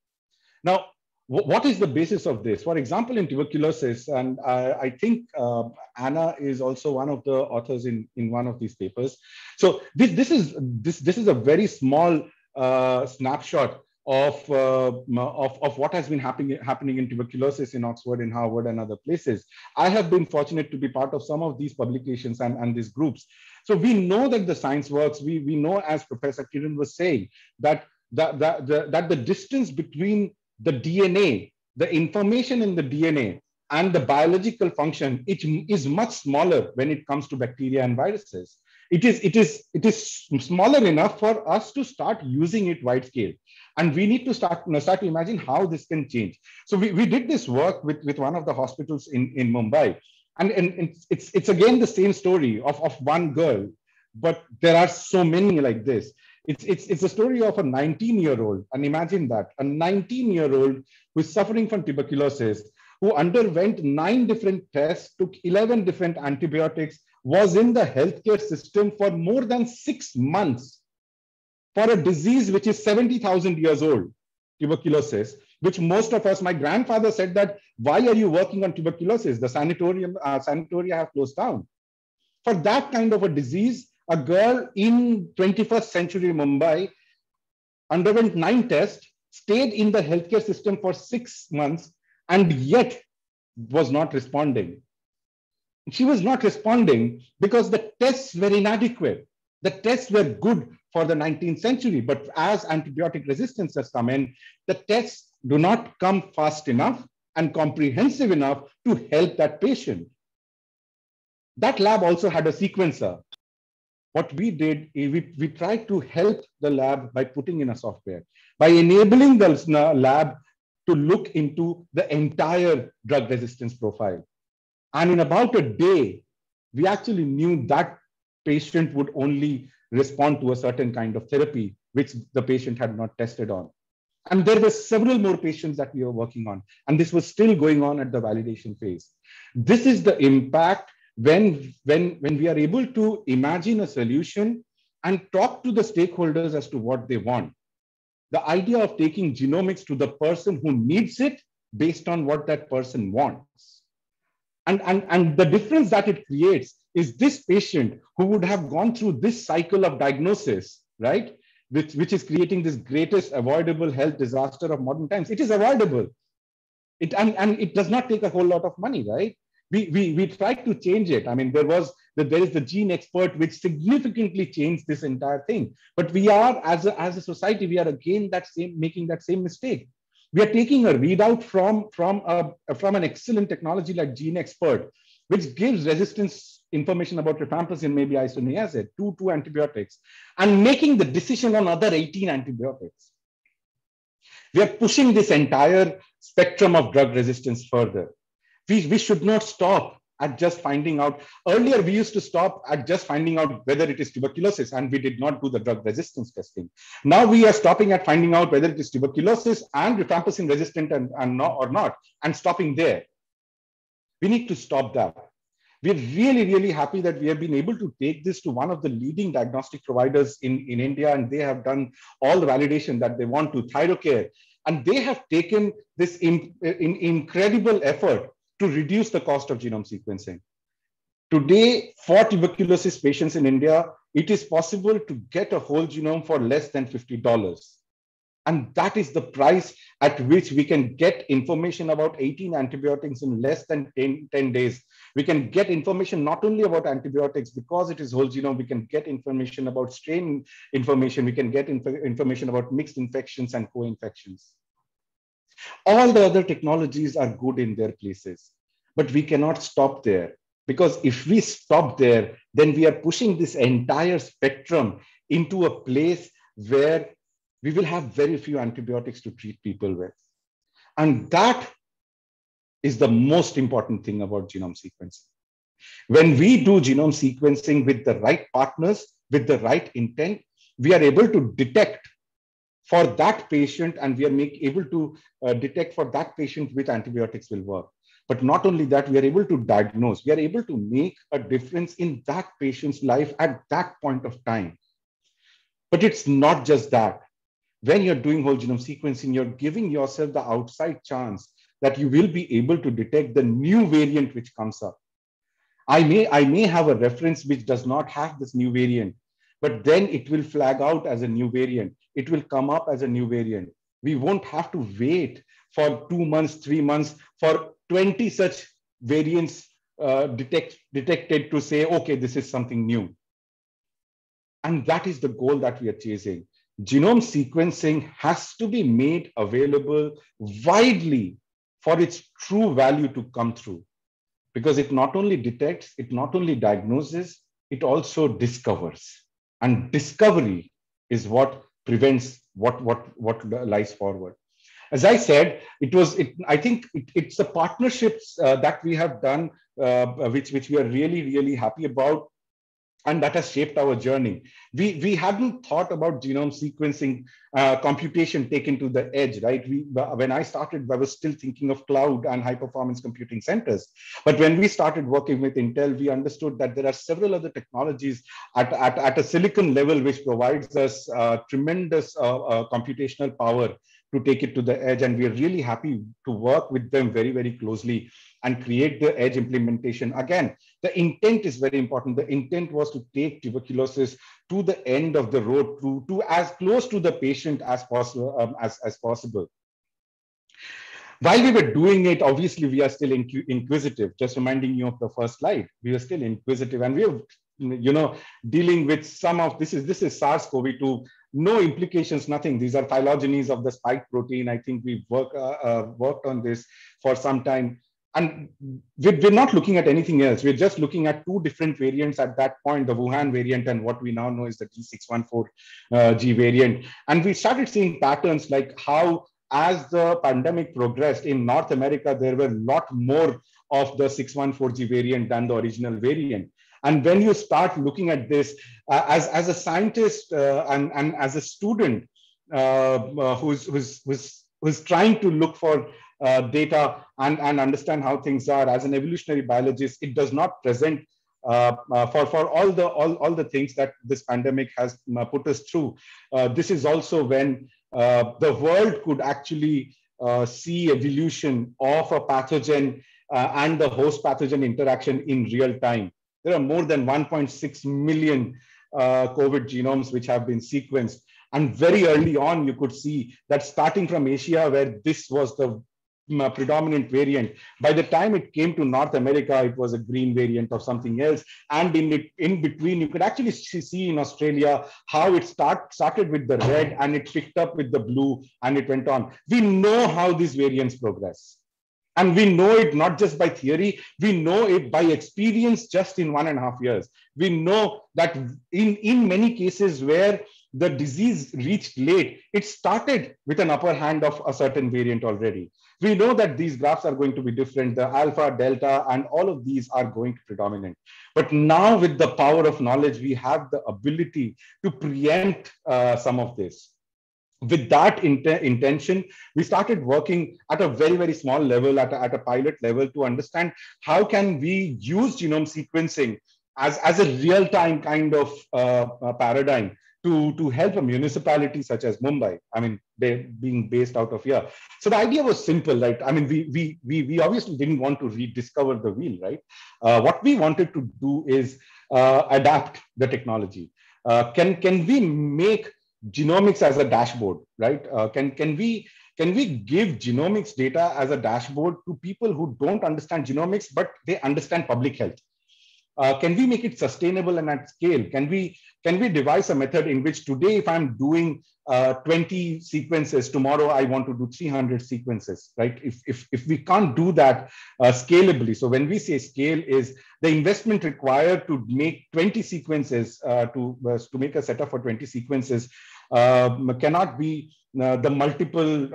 Now, what is the basis of this? For example, in tuberculosis, and I think Anna is also one of the authors in one of these papers. So this is a very small snapshot of what has been happening in tuberculosis in Oxford, in Harvard, and other places. I have been fortunate to be part of some of these publications and these groups. So we know that the science works. We know, as Professor Kiran was saying, that the distance between the DNA, the information in the DNA, and the biological function, it is much smaller when it comes to bacteria and viruses. It is smaller enough for us to start using it wide scale. And we need to start to imagine how this can change. So we did this work with one of the hospitals in Mumbai. And it's again the same story of one girl, but there are so many like this. It's a story of a 19-year-old, and imagine that, a 19-year-old who is suffering from tuberculosis, who underwent 9 different tests, took 11 different antibiotics, was in the healthcare system for more than 6 months for a disease which is 70,000 years old, tuberculosis, which most of us, my grandfather said that, why are you working on tuberculosis? The sanatoria have closed down. For that kind of a disease, a girl in 21st century Mumbai underwent 9 tests, stayed in the healthcare system for 6 months, and yet was not responding. She was not responding because the tests were inadequate. The tests were good for the 19th century, but as antibiotic resistance has come in, the tests do not come fast enough and comprehensive enough to help that patient. That lab also had a sequencer. What we did is we tried to help the lab by putting in a software, by enabling the lab to look into the entire drug resistance profile. And in about a day, we actually knew that patient would only respond to a certain kind of therapy, which the patient had not tested on. And there were several more patients that we were working on. And this was still going on at the validation phase. This is the impact when we are able to imagine a solution and talk to the stakeholders as to what they want. The idea of taking genomics to the person who needs it based on what that person wants. And the difference that it creates is this patient who would have gone through this cycle of diagnosis, right? Which is creating this greatest avoidable health disaster of modern times. It is avoidable. And it does not take a whole lot of money, right? We tried to change it. I mean, there is the gene expert, which significantly changed this entire thing. But we are, as a society, we are again making that same mistake. We are taking a readout from an excellent technology like Gene Expert, which gives resistance information about rifampicin, maybe isoniazid, two antibiotics, and making the decision on other 18 antibiotics. We are pushing this entire spectrum of drug resistance further. We should not stop at just finding out. Earlier, we used to stop at just finding out whether it is tuberculosis, and we did not do the drug resistance testing. Now we are stopping at finding out whether it is tuberculosis and rifampicin resistant and not, and stopping there. We need to stop that. We're really, really happy that we have been able to take this to one of the leading diagnostic providers in India, and they have done all the validation that they want to, Thyrocare. And they have taken this incredible effort to reduce the cost of genome sequencing. Today, for tuberculosis patients in India, it is possible to get a whole genome for less than $50. And that is the price at which we can get information about 18 antibiotics in less than 10 days. We can get information not only about antibiotics, because it is whole genome, we can get information about strain information, we can get information about mixed infections and co-infections. All the other technologies are good in their places, but we cannot stop there, because if we stop there, then we are pushing this entire spectrum into a place where we will have very few antibiotics to treat people with. And that is the most important thing about genome sequencing. When we do genome sequencing with the right partners, with the right intent, we are able to detect for that patient, and we are able to detect for that patient which antibiotics will work. But not only that, we are able to diagnose, we are able to make a difference in that patient's life at that point of time. But it's not just that. When you're doing whole genome sequencing, you're giving yourself the outside chance that you will be able to detect the new variant which comes up. I may have a reference which does not have this new variant, but then it will flag out as a new variant. It will come up as a new variant. We won't have to wait for 2 months, 3 months for 20 such variants detected to say, okay, this is something new. And that is the goal that we are chasing. Genome sequencing has to be made available widely for its true value to come through, because it not only detects, it not only diagnoses, it also discovers. And discovery is what prevents what lies forward. As I said, I think it's the partnerships that we have done, which we are really, really happy about. And that has shaped our journey. We hadn't thought about genome sequencing computation taken to the edge, right? When I started, I was still thinking of cloud and high performance computing centers. But when we started working with Intel, we understood that there are several other technologies at a silicon level which provides us tremendous computational power to take it to the edge. And we are really happy to work with them very, very closely and create the edge implementation. Again, the intent is very important. The intent was to take tuberculosis to the end of the road, to as close to the patient as possible. While we were doing it, obviously we are still inquisitive. Just reminding you of the first slide, we are still inquisitive, and we are, dealing with some of this is SARS-CoV-2. No implications, nothing. These are phylogenies of the spike protein. I think we've worked on this for some time. And we're not looking at anything else. We're just looking at 2 different variants at that point, the Wuhan variant and what we now know is the D614G variant. And we started seeing patterns like how, as the pandemic progressed in North America, there were a lot more of the 614G variant than the original variant. And when you start looking at this as a scientist and as a student who's trying to look for data and understand how things are, as an evolutionary biologist, it does not present for all the things that this pandemic has put us through. This is also when the world could actually see evolution of a pathogen and the host pathogen interaction in real time. There are more than 1.6 million COVID genomes which have been sequenced. And very early on, you could see that starting from Asia, where this was the predominant variant, by the time it came to North America, it was a green variant of something else. And in between, you could actually see in Australia how it started with the red and it picked up with the blue and it went on. We know how these variants progress. And we know it not just by theory, we know it by experience just in 1.5 years. We know that in many cases where the disease reached late, it started with an upper hand of a certain variant already. We know that these graphs are going to be different. The alpha, delta, and all of these are going to predominate. But now with the power of knowledge, we have the ability to preempt some of this. With that intention, we started working at a very, very small level, at a pilot level, to understand how can we use genome sequencing as a real-time kind of paradigm to help a municipality such as Mumbai. I mean, they're being based out of here. So the idea was simple, right? I mean, we obviously didn't want to rediscover the wheel, right? What we wanted to do is adapt the technology. Can we make genomics as a dashboard, right? Can we give genomics data as a dashboard to people who don't understand genomics, but they understand public health? Can we make it sustainable and at scale? Can we devise a method in which today, if I'm doing 20 sequences, tomorrow I want to do 300 sequences, right? If we can't do that scalably, so when we say scale is the investment required to make 20 sequences, to make a setup for 20 sequences, cannot be a multiple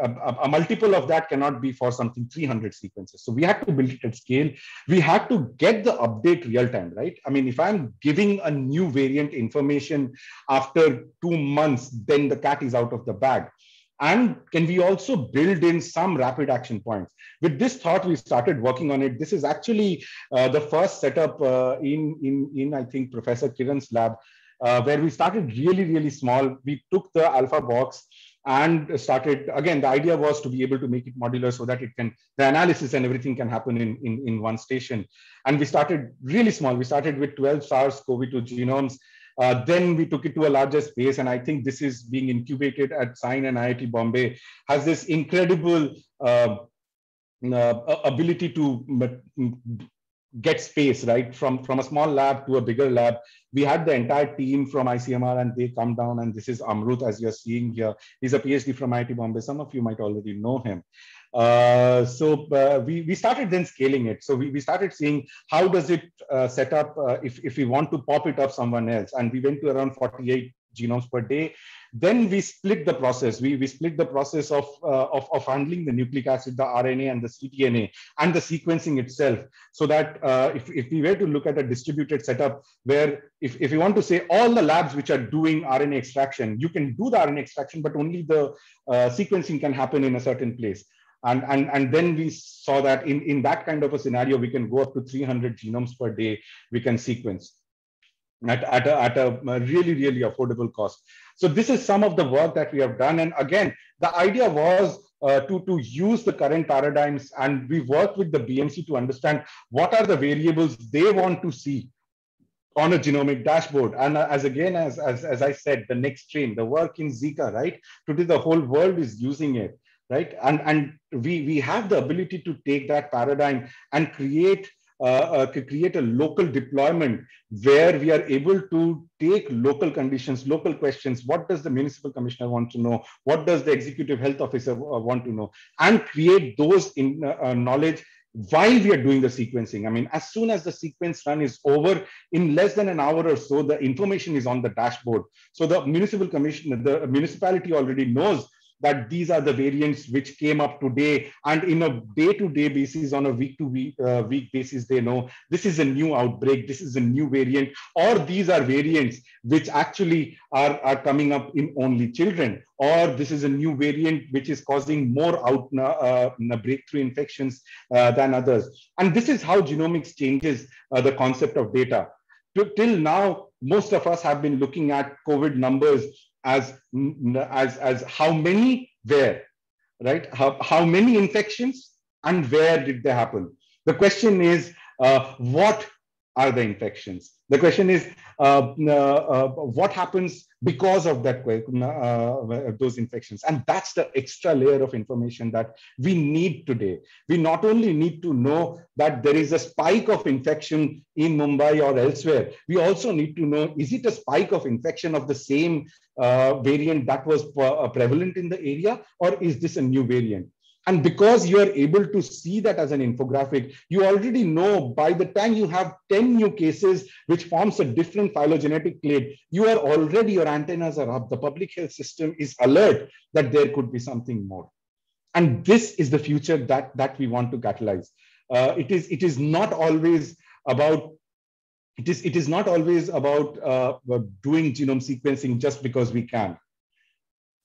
of that cannot be for something 300 sequences. So we had to build it at scale. We had to get the update real time, right? I mean, if I'm giving a new variant information after 2 months, then the cat is out of the bag. And can we also build in some rapid action points? With this thought, we started working on it. This is actually the first setup in I think Professor Kiran's lab, where we started really, really small. We took the alpha box and started, again, the idea was to be able to make it modular so that the analysis and everything can happen in one station. And we started really small. We started with 12 SARS-CoV-2 genomes. Then we took it to a larger space, and I think this is being incubated at SINE and IIT Bombay, has this incredible ability to get space, right? From a small lab to a bigger lab. We had the entire team from ICMR, and they come down, and this is Amrut, as you're seeing here. He's a PhD from IIT Bombay. Some of you might already know him. We started then scaling it. So we started seeing how does it set up if we want to pop it up someone else. And we went to around 48 genomes per day. Then we split the process. We split the process of handling the nucleic acid, the RNA, and the cDNA, and the sequencing itself. So that if we were to look at a distributed setup where if you want to say all the labs which are doing RNA extraction, you can do the RNA extraction, but only the sequencing can happen in a certain place. And then we saw that in that kind of a scenario, we can go up to 300 genomes per day we can sequence at a really, really affordable cost. So this is some of the work that we have done. And again, the idea was to use the current paradigms, and we worked with the BMC to understand what are the variables they want to see on a genomic dashboard. And as I said, the next train, the work in Zika, right? Today, the whole world is using it, right? And we have the ability to take that paradigm and create a local deployment where we are able to take local conditions, local questions. What does the municipal commissioner want to know? What does the executive health officer want to know? And create those knowledge while we are doing the sequencing. I mean, as soon as the sequence run is over, in less than an hour or so, the information is on the dashboard. So the municipal commissioner, the municipality already knows that these are the variants which came up today, and in a day-to-day basis, on a week-to-week basis, they know this is a new outbreak, this is a new variant, or these are variants which actually are coming up in only children, or this is a new variant which is causing more breakthrough infections than others. And this is how genomics changes the concept of data. Till now, most of us have been looking at COVID numbers as how many where, right? How many infections and where did they happen? The question is, what are the infections? The question is, what happens because of that those infections? And that's the extra layer of information that we need today. We not only need to know that there is a spike of infection in Mumbai or elsewhere, we also need to know, is it a spike of infection of the same variant that was prevalent in the area, or is this a new variant? And because you are able to see that as an infographic, you already know by the time you have 10 new cases, which forms a different phylogenetic clade, you are already, your antennas are up. The public health system is alert that there could be something more. And this is the future that we want to catalyze. It is not always about it is not always about doing genome sequencing just because we can.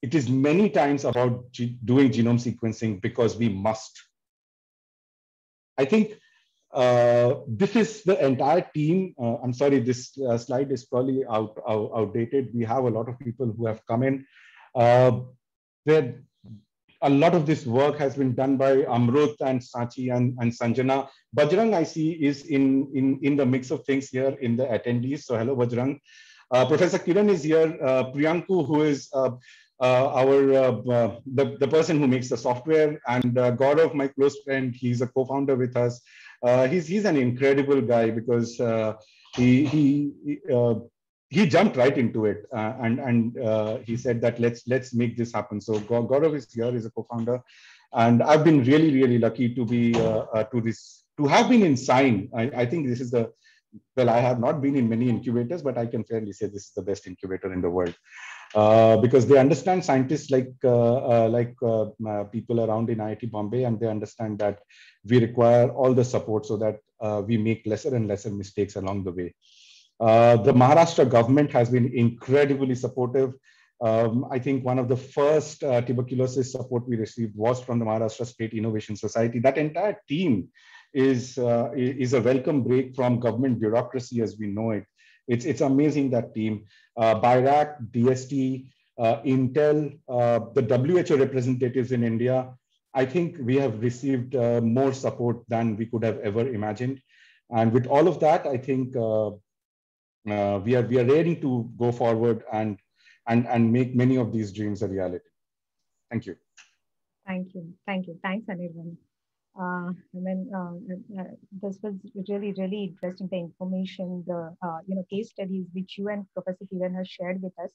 It is many times about doing genome sequencing because we must. I think this is the entire team. I'm sorry, this slide is probably outdated. We have a lot of people who have come in. There, a lot of this work has been done by Amrut and Sachi and Sanjana. Bajrang, I see, is in the mix of things here in the attendees. So hello, Bajrang. Professor Kiran is here. Priyanku, who is the person who makes the software, and Gaurav, my close friend, he's a co-founder with us. He's an incredible guy because he jumped right into it, and he said that let's make this happen. So Gaurav is here, is a co-founder, and I've been really lucky to be to have been in Sign. I think this is the, well, I have not been in many incubators, but I can fairly say this is the best incubator in the world. Because they understand scientists like people around in IIT Bombay, and they understand that we require all the support so that we make lesser and lesser mistakes along the way. The Maharashtra government has been incredibly supportive. I think one of the first tuberculosis support we received was from the Maharashtra State Innovation Society. That entire team is a welcome break from government bureaucracy as we know it. It's amazing, that team. BIRAC, DST, Intel, the WHO representatives in India. I think we have received more support than we could have ever imagined. And with all of that, I think we are ready to go forward and make many of these dreams a reality. Thank you. Thank you. Thanks, Anirban. This was really interesting. The information, the case studies which you and Professor Kiran has shared with us.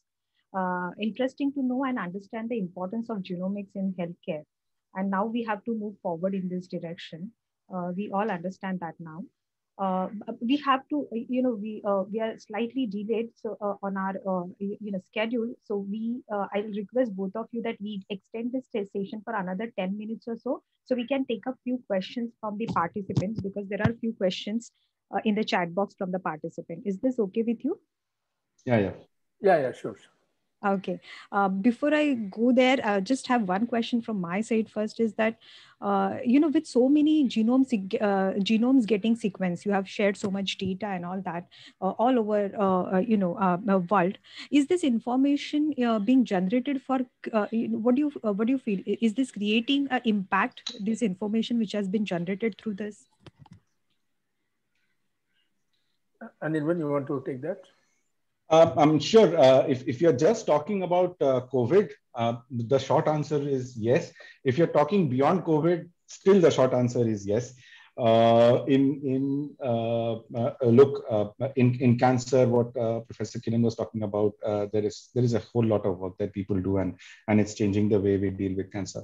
Interesting to know and understand the importance of genomics in healthcare. And now we have to move forward in this direction. We all understand that now. We have to, we are slightly delayed on our schedule. So I'll request both of you that we extend this session for another 10 minutes or so we can take a few questions from the participants, because there are a few questions in the chat box from the participant. Is this okay with you? Yeah, sure. Okay. Before I go there, I just have one question from my side first, is that, with so many genomes getting sequenced, you have shared so much data and all that all over, the world. Is this information being generated for, what do you feel? Is this creating an impact, this information which has been generated through this? Anirban, you want to take that? I'm sure if you're just talking about COVID, the short answer is yes. If you're talking beyond COVID, still the short answer is yes. In cancer, what Professor Kiran was talking about, there is a whole lot of work that people do, and it's changing the way we deal with cancer.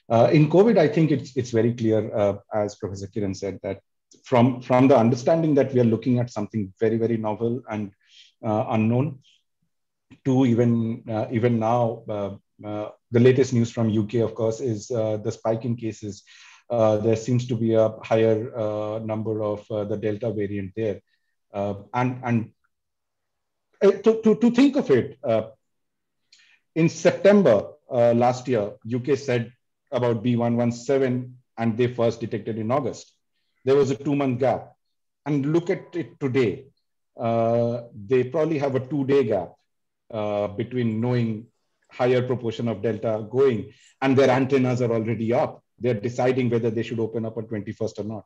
In COVID, I think it's very clear, as Professor Kiran said, that from the understanding that we are looking at something very novel and unknown, to even now, the latest news from UK, of course, is the spike in cases. There seems to be a higher number of the Delta variant there, and to think of it, in September last year, UK said about B117, and they first detected in August. There was a 2-month gap, and look at it today. They probably have a 2-day gap between knowing higher proportion of Delta going, and their antennas are already up. They're deciding whether they should open up on 21st or not.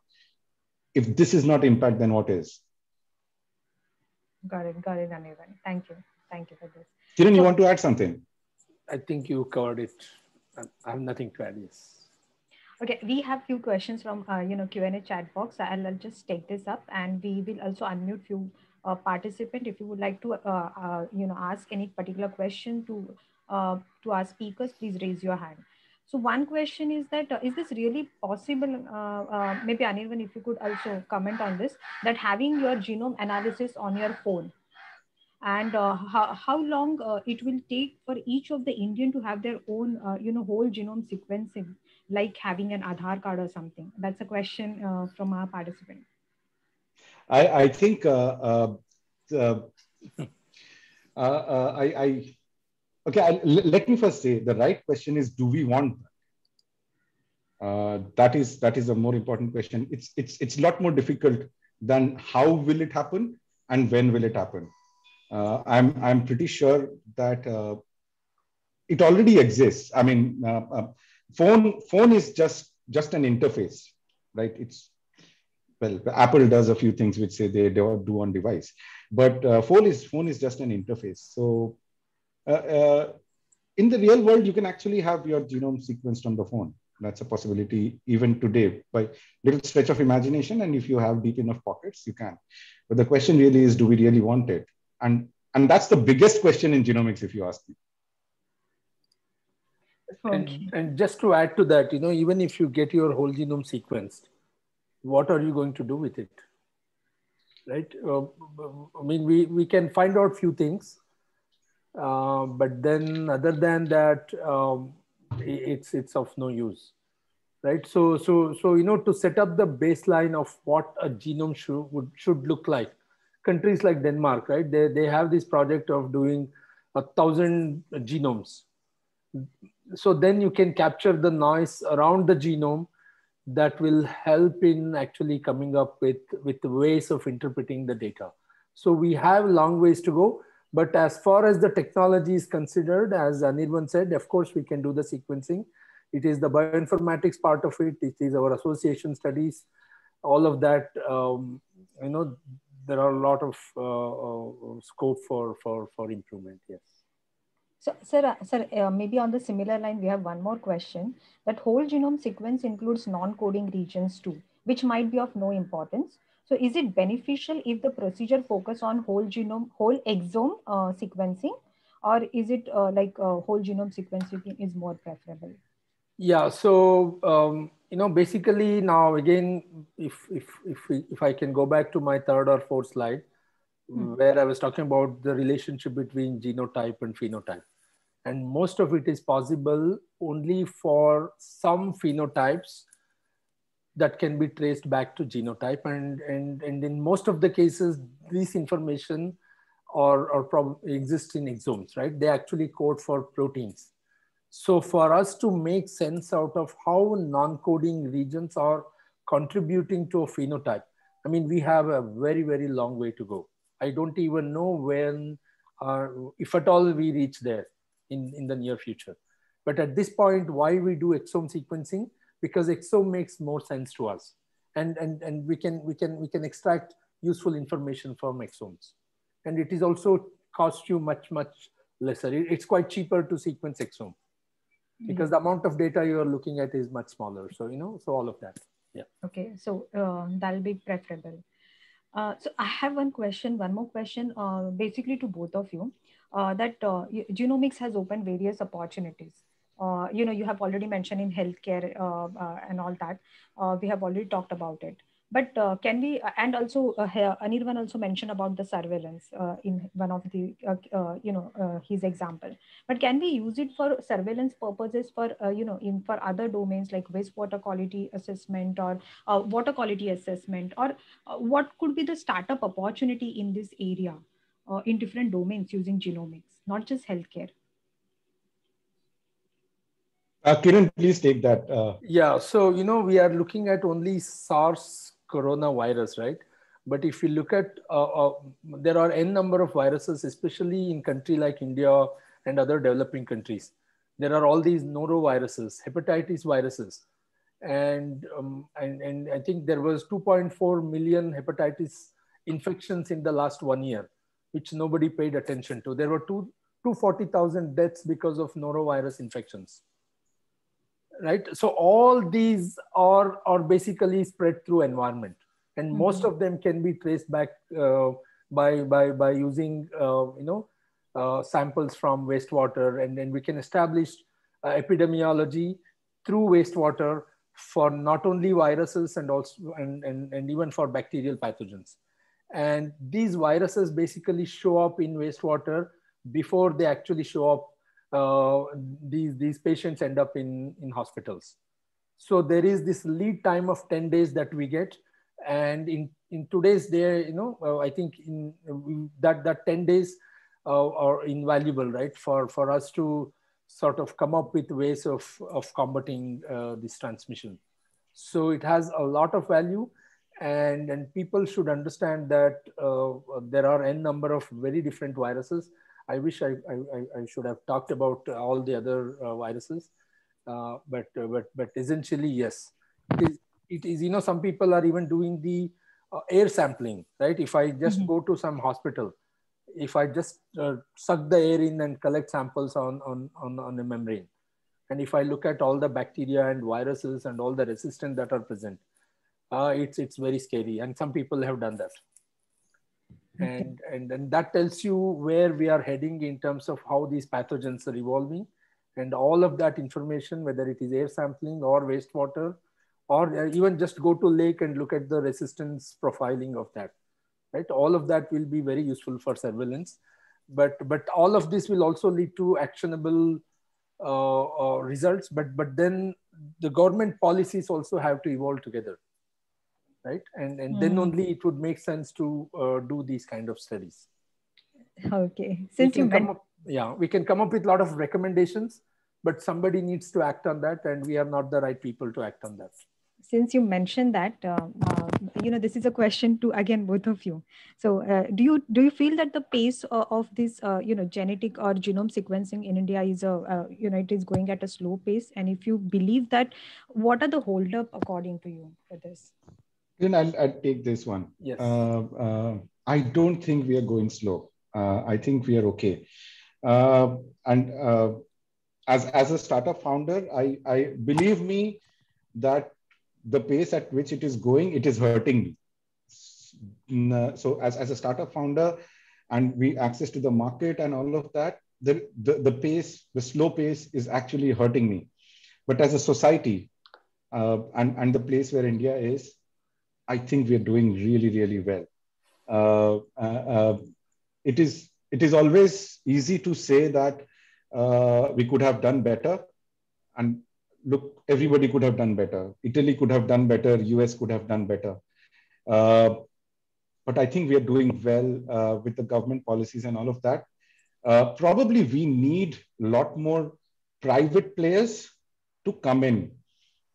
If this is not impact, then what is? Got it, Anirban. Thank you for this. Kiran, you want to add something? I think you covered it. I have nothing to add. Yes. Okay, we have few questions from Q&A chat box. I'll just take this up, and we will also unmute few participant. If you would like to ask any particular question to our speakers, please raise your hand. So one question is that, is this really possible? Maybe Anirban, if you could also comment on this, that having your genome analysis on your phone, and how long it will take for each of the Indian to have their own, whole genome sequencing, like having an Aadhaar card or something? That's a question from our participant. I think uh, let me first say the right question is, do we want that is a more important question. It's a lot more difficult than how will it happen and when will it happen. I'm pretty sure that it already exists. I mean, phone is just an interface, right? It's, well, Apple does a few things which say they do on device, but phone is just an interface. So in the real world, you can actually have your genome sequenced on the phone. That's a possibility even today by little stretch of imagination. And if you have deep enough pockets, you can. But the question really is, do we really want it? And that's the biggest question in genomics, if you ask me. Okay. And just to add to that, even if you get your whole genome sequenced, what are you going to do with it? Right? I mean, we can find out few things, but then other than that, it's of no use, right? So to set up the baseline of what a genome should look like, countries like Denmark, right? They have this project of doing 1,000 genomes. So then you can capture the noise around the genome that will help in actually coming up with ways of interpreting the data. So we have long ways to go. But as far as the technology is considered, as Anirban said, of course, we can do the sequencing. It is the bioinformatics part of it. It is our association studies, all of that. There are a lot of scope for improvement. Yes. So, sir, maybe on the similar line, we have one more question. That whole genome sequence includes non-coding regions too, which might be of no importance. So is it beneficial if the procedure focus on whole exome sequencing, or is it whole genome sequencing is more preferable? Yeah. So basically now again, if I can go back to my third or fourth slide, where I was talking about the relationship between genotype and phenotype. And most of it is possible only for some phenotypes that can be traced back to genotype. And in most of the cases, this information exists in exomes, right? They actually code for proteins. So for us to make sense out of how non-coding regions are contributing to a phenotype, I mean, we have a very, very long way to go. I don't even know when, if at all, we reach there in the near future. But at this point, why we do exome sequencing? Because exome makes more sense to us, and we can extract useful information from exomes, and it is also cost you much lesser. It's quite cheaper to sequence exome because the amount of data you are looking at is much smaller. So so all of that. Yeah. Okay, so that'll be preferable. So I have one more question, basically to both of you, that genomics has opened various opportunities. You have already mentioned in healthcare and all that. We have already talked about it. But can we, and also Anirban also mentioned about the surveillance in one of the, his example. But can we use it for surveillance purposes for, for other domains like wastewater quality assessment or water quality assessment, or what could be the startup opportunity in this area in different domains using genomics, not just healthcare? Kiran, please take that. Yeah, so we are looking at only SARS coronavirus, right? But if you look at, there are n number of viruses, especially in country like India and other developing countries. There are all these noroviruses, hepatitis viruses, and I think there was 2.4 million hepatitis infections in the last 1 year, which nobody paid attention to. There were 240,000 deaths because of norovirus infections. Right, so all these are basically spread through environment, and most of them can be traced back by using samples from wastewater, and then we can establish epidemiology through wastewater for not only viruses and also and even for bacterial pathogens. And these viruses basically show up in wastewater before they actually show up. These patients end up in hospitals. So there is this lead time of 10 days that we get. And in today's day, I think that 10 days are invaluable, right? For us to sort of come up with ways of combating this transmission. So it has a lot of value, and people should understand that there are n number of very different viruses. I wish I should have talked about all the other viruses, but essentially, yes, it is, some people are even doing the air sampling, right? If I just go to some hospital, if I just suck the air in and collect samples on a membrane, and if I look at all the bacteria and viruses and all the resistance that are present, it's very scary. And some people have done that. Okay. And that tells you where we are heading in terms of how these pathogens are evolving. And all of that information, whether it is air sampling or wastewater, or even just go to lake and look at the resistance profiling of that, right? All of that will be very useful for surveillance. But all of this will also lead to actionable results. But then the government policies also have to evolve together, right? And then only it would make sense to do these kind of studies. Okay. Since we can come up with a lot of recommendations, but somebody needs to act on that, and we are not the right people to act on that. Since you mentioned that, this is a question to, again, both of you. So do you feel that the pace of this, genetic or genome sequencing in India is, it is going at a slow pace? And if you believe that, what are the holdup according to you for this? Then I'll take this one. Yes. I don't think we are going slow. I think we are okay. As a startup founder, I believe me that the pace at which it is going, it is hurting me. So as a startup founder, and we access to the market and all of that, the pace, the slow pace is actually hurting me. But as a society, and the place where India is, I think we are doing really, really well. It is always easy to say that we could have done better. And look, everybody could have done better. Italy could have done better. US could have done better. But I think we are doing well with the government policies and all of that. Probably we need a lot more private players to come in,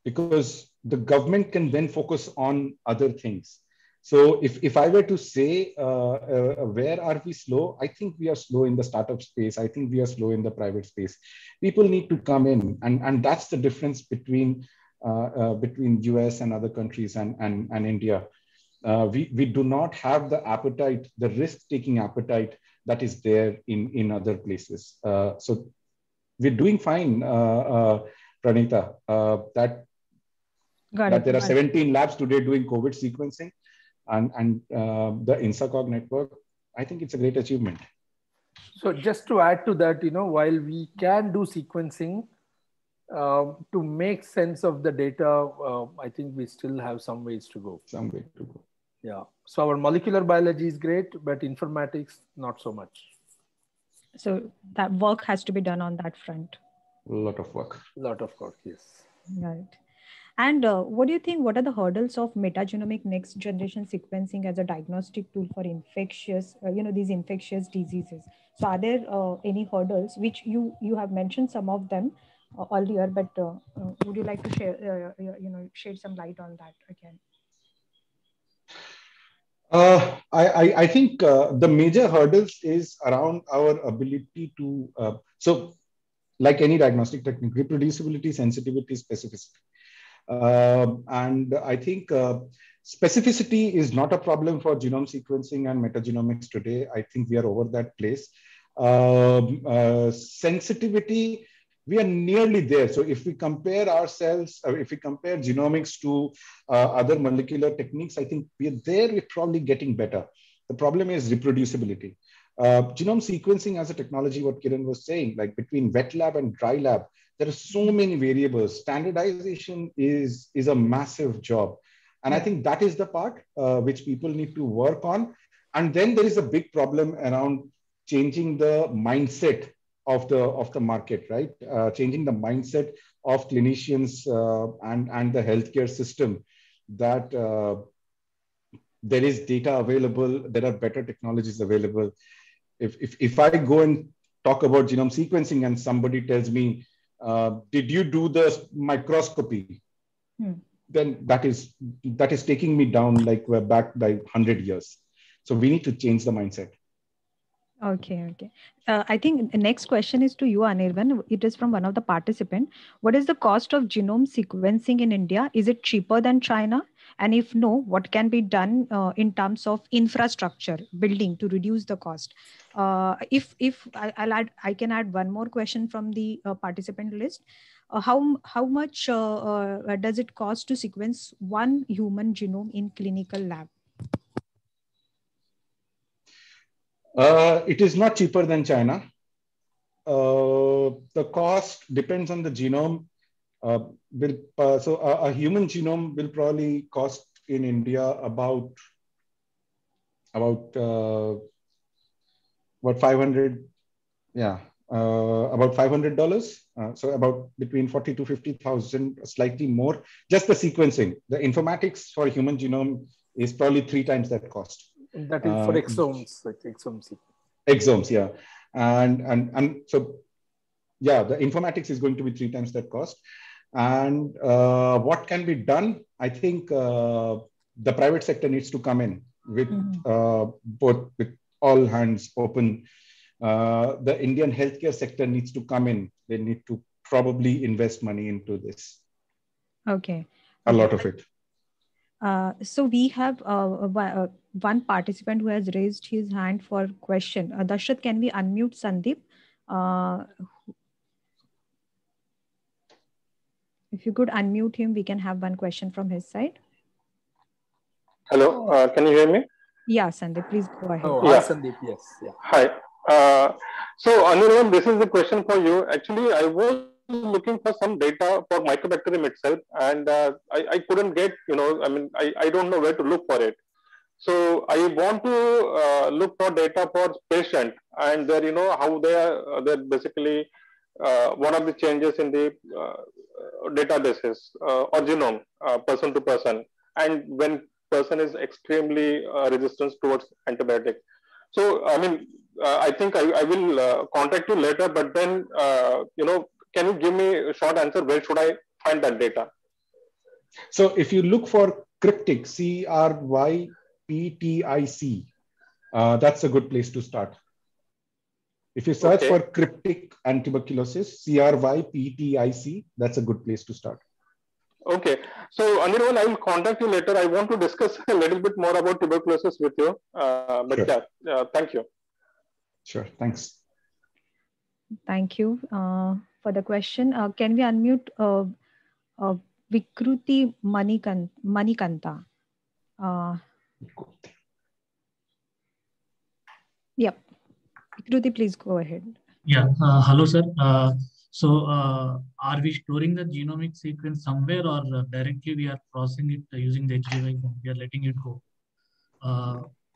because the government can then focus on other things. So if I were to say, where are we slow? I think we are slow in the startup space. I think we are slow in the private space. People need to come in. And that's the difference between US and other countries and India. We do not have the appetite, the risk-taking appetite that is there in other places. So we're doing fine, Pranita, that there are 17 labs today doing COVID sequencing. And the InsaCog network, I think it's a great achievement. So just to add to that, while we can do sequencing, to make sense of the data, I think we still have some ways to go. Some way to go. Yeah. So our molecular biology is great, but informatics, not so much. So that work has to be done on that front. A lot of work. A lot of work, yes. Right. And what do you think, what are the hurdles of metagenomic next generation sequencing as a diagnostic tool for infectious, these infectious diseases? So are there any hurdles, which you have mentioned some of them earlier, but would you like to share, shed some light on that again? I think the major hurdles is around our ability to, so like any diagnostic technique, reproducibility, sensitivity, specificity. And I think specificity is not a problem for genome sequencing and metagenomics today. I think we are over that place. Sensitivity, we are nearly there. So if we compare ourselves, if we compare genomics to other molecular techniques, I think we are there, we're probably getting better. The problem is reproducibility. Genome sequencing as a technology, what Kiran was saying, like between wet lab and dry lab, There are so many variables. Standardization is a massive job. And I think that is the part which people need to work on. And then there is a big problem around changing the mindset of the market, right? Changing the mindset of clinicians and the healthcare system, that there is data available, there are better technologies available. If I go and talk about genome sequencing and somebody tells me, did you do the microscopy? Then that is taking me down like we're back by 100 years. So we need to change the mindset. Okay. I think the next question is to you, Anirban. It is from one of the participants. What is the cost of genome sequencing in India? Is it cheaper than China? And if no, what can be done in terms of infrastructure building to reduce the cost? If I can add one more question from the participant list. How much does it cost to sequence one human genome in clinical lab? It is not cheaper than China. The cost depends on the genome. So a human genome will probably cost in India about $500. Yeah, about $500. So about between 40 to 50,000, slightly more. Just the sequencing. The informatics for human genome is probably 3 times that cost. That is for exomes, like exome sequence. Exomes, yeah. And so, yeah, the informatics is going to be 3 times that cost. And what can be done? I think the private sector needs to come in with both, with all hands open. The Indian healthcare sector needs to come in. They need to probably invest money into this. Okay. A lot of it. So we have one participant who has raised his hand for question. Dashrath, can we unmute Sandeep? If you could unmute him, we can have one question from his side. Hello, can you hear me? Yeah, Sandeep, please go ahead. Oh, yeah. Hi, Sandeep. Yes. Yeah. Hi. So Anirban, this is the question for you. Actually, I was looking for some data for Mycobacterium itself, and I couldn't get, I don't know where to look for it. So I want to look for data for patient, and there, how they're basically, what are the changes in the databases or genome, person to person, and when person is extremely resistant towards antibiotic. So, I think I will contact you later, but then, can you give me a short answer? Where should I find that data? So if you look for Cryptic, CRYPTIC, that's a good place to start. If you search for Cryptic and tuberculosis, CRYPTIC, that's a good place to start. Okay. So, Anirban, I will contact you later. I want to discuss a little bit more about tuberculosis with you. Sure. Yeah, thank you. Sure. Thanks. Thank you for the question. Can we unmute Vikruti Manikanta? Yep. Vikruti, please go ahead. Yeah. Hello, sir. Are we storing the genomic sequence somewhere, or directly we are processing it using the edge device and we are letting it go?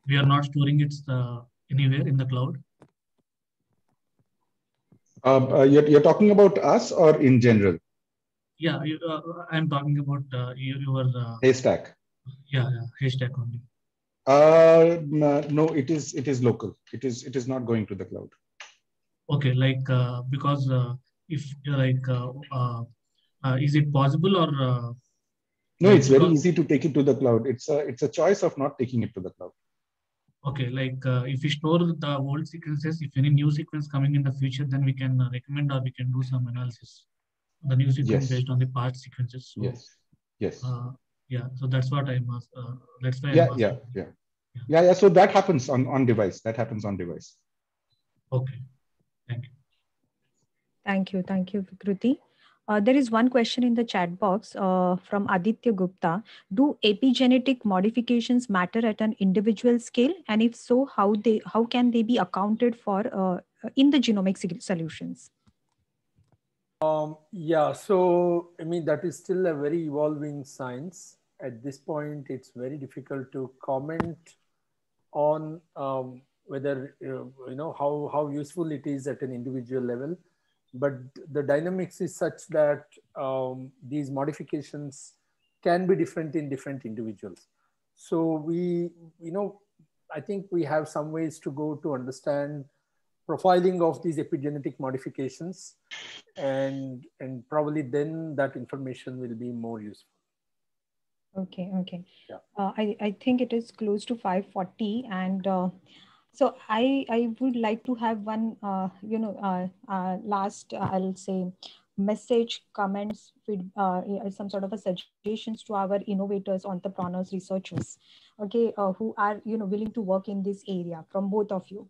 We are not storing it anywhere in the cloud. You're talking about us or in general? Yeah, I'm talking about your Haystack. Yeah, Haystack only. No, it is local. It is not going to the cloud. Okay, because if is it possible, or no? It's very easy to take it to the cloud. It's a choice of not taking it to the cloud. Okay, if we store the old sequences, if any new sequence coming in the future, then we can recommend, or we can do some analysis. The new sequence based on the past sequences. So, yes. Yeah. So that's what I'm. That's why. Yeah. So that happens on device. That happens on device. Okay. Thank you. Thank you, Vikruti. There is one question in the chat box from Aditya Gupta. Do epigenetic modifications matter at an individual scale? And if so, how can they be accounted for in the genomic solutions? Yeah, so I mean, that is still a very evolving science. At this point, it's very difficult to comment on whether, how useful it is at an individual level. But the dynamics is such that these modifications can be different in different individuals. So I think we have some ways to go to understand profiling of these epigenetic modifications, and probably then that information will be more useful. Okay, okay. Yeah. I think it is close to 5:40, and so I would like to have one last I'll say message, comments, some sort of a suggestions to our innovators, entrepreneurs, researchers, okay, who are willing to work in this area from both of you.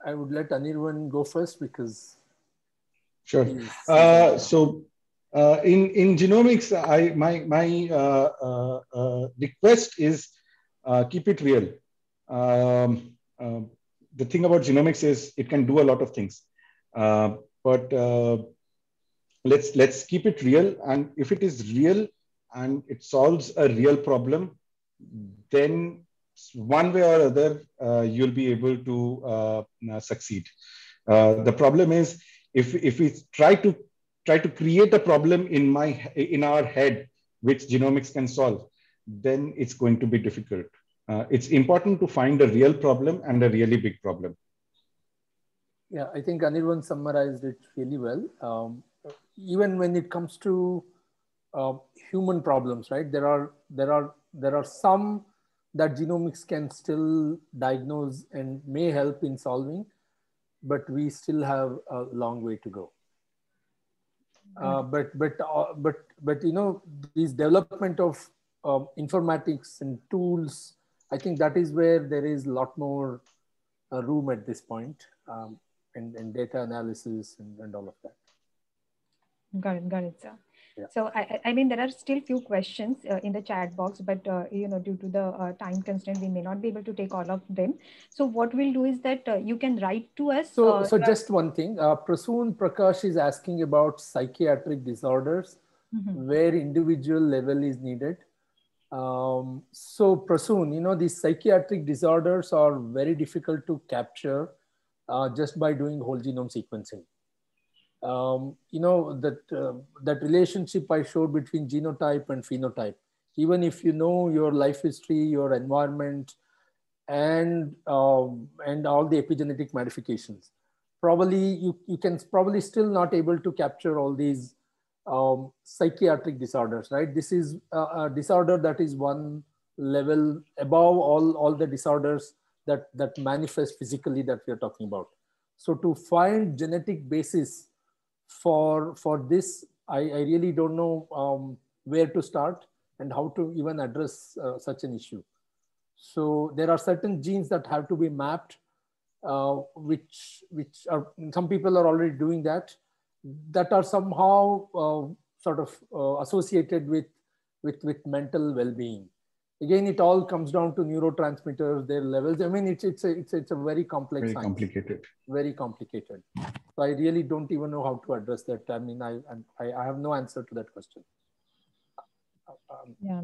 I would let Anirvan go first because. Sure. In genomics, my request is keep it real. The thing about genomics is it can do a lot of things, but let's keep it real. And if it is real and it solves a real problem, then one way or other you'll be able to succeed. The problem is if we try to create a problem in our head which genomics can solve, then it's going to be difficult. It's important to find a real problem and a really big problem. Yeah, I think Anirvan summarized it really well. Even when it comes to human problems, right? There are some that genomics can still diagnose and may help in solving, but we still have a long way to go. But this development of informatics and tools, I think that is where there is a lot more room at this point, and data analysis and all of that. Got it, sir. Yeah. So I mean, there are still few questions in the chat box, but due to the time constraint, we may not be able to take all of them. So what we'll do is that you can write to us. So just one thing, Prasoon Prakash is asking about psychiatric disorders, where individual level is needed. So Prasoon, these psychiatric disorders are very difficult to capture just by doing whole genome sequencing. That relationship I showed between genotype and phenotype, even if you know your life history, your environment, and all the epigenetic modifications, probably you can probably still not able to capture all these psychiatric disorders, right? This is a disorder that is one level above all the disorders that manifest physically that we are talking about. So to find genetic basis for this, I really don't know where to start and how to even address such an issue. So there are certain genes that have to be mapped, which are, some people are already doing that are somehow sort of associated with mental well-being. Again, it all comes down to neurotransmitters, their levels. I mean, it's a very complex very science. Complicated. Very complicated. So I really don't even know how to address that. I mean, I have no answer to that question. Yeah.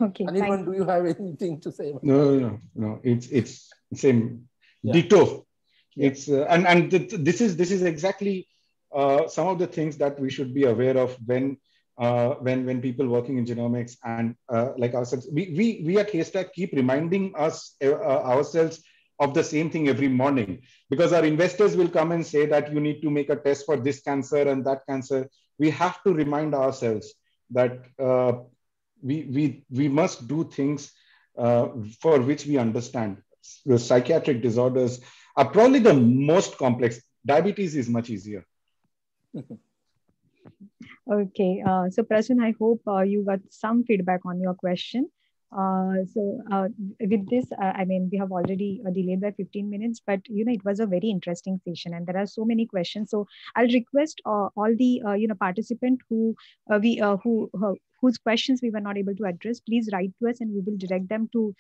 Okay. Anirvan, do you have anything to say? No. It's same. Yeah. Ditto. Yeah. It's this is exactly some of the things that we should be aware of when people working in genomics and like ourselves. We at Haystack keep reminding ourselves of the same thing every morning, because our investors will come and say that you need to make a test for this cancer and that cancer. We have to remind ourselves that we must do things for which we understand. The psychiatric disorders are probably the most complex. Diabetes is much easier. Okay, so Prasoon, I hope you got some feedback on your question. With this, I mean, we have already delayed by 15 minutes, but it was a very interesting session, and there are so many questions. So I'll request all the participants whose questions we were not able to address, please write to us, and we will direct them to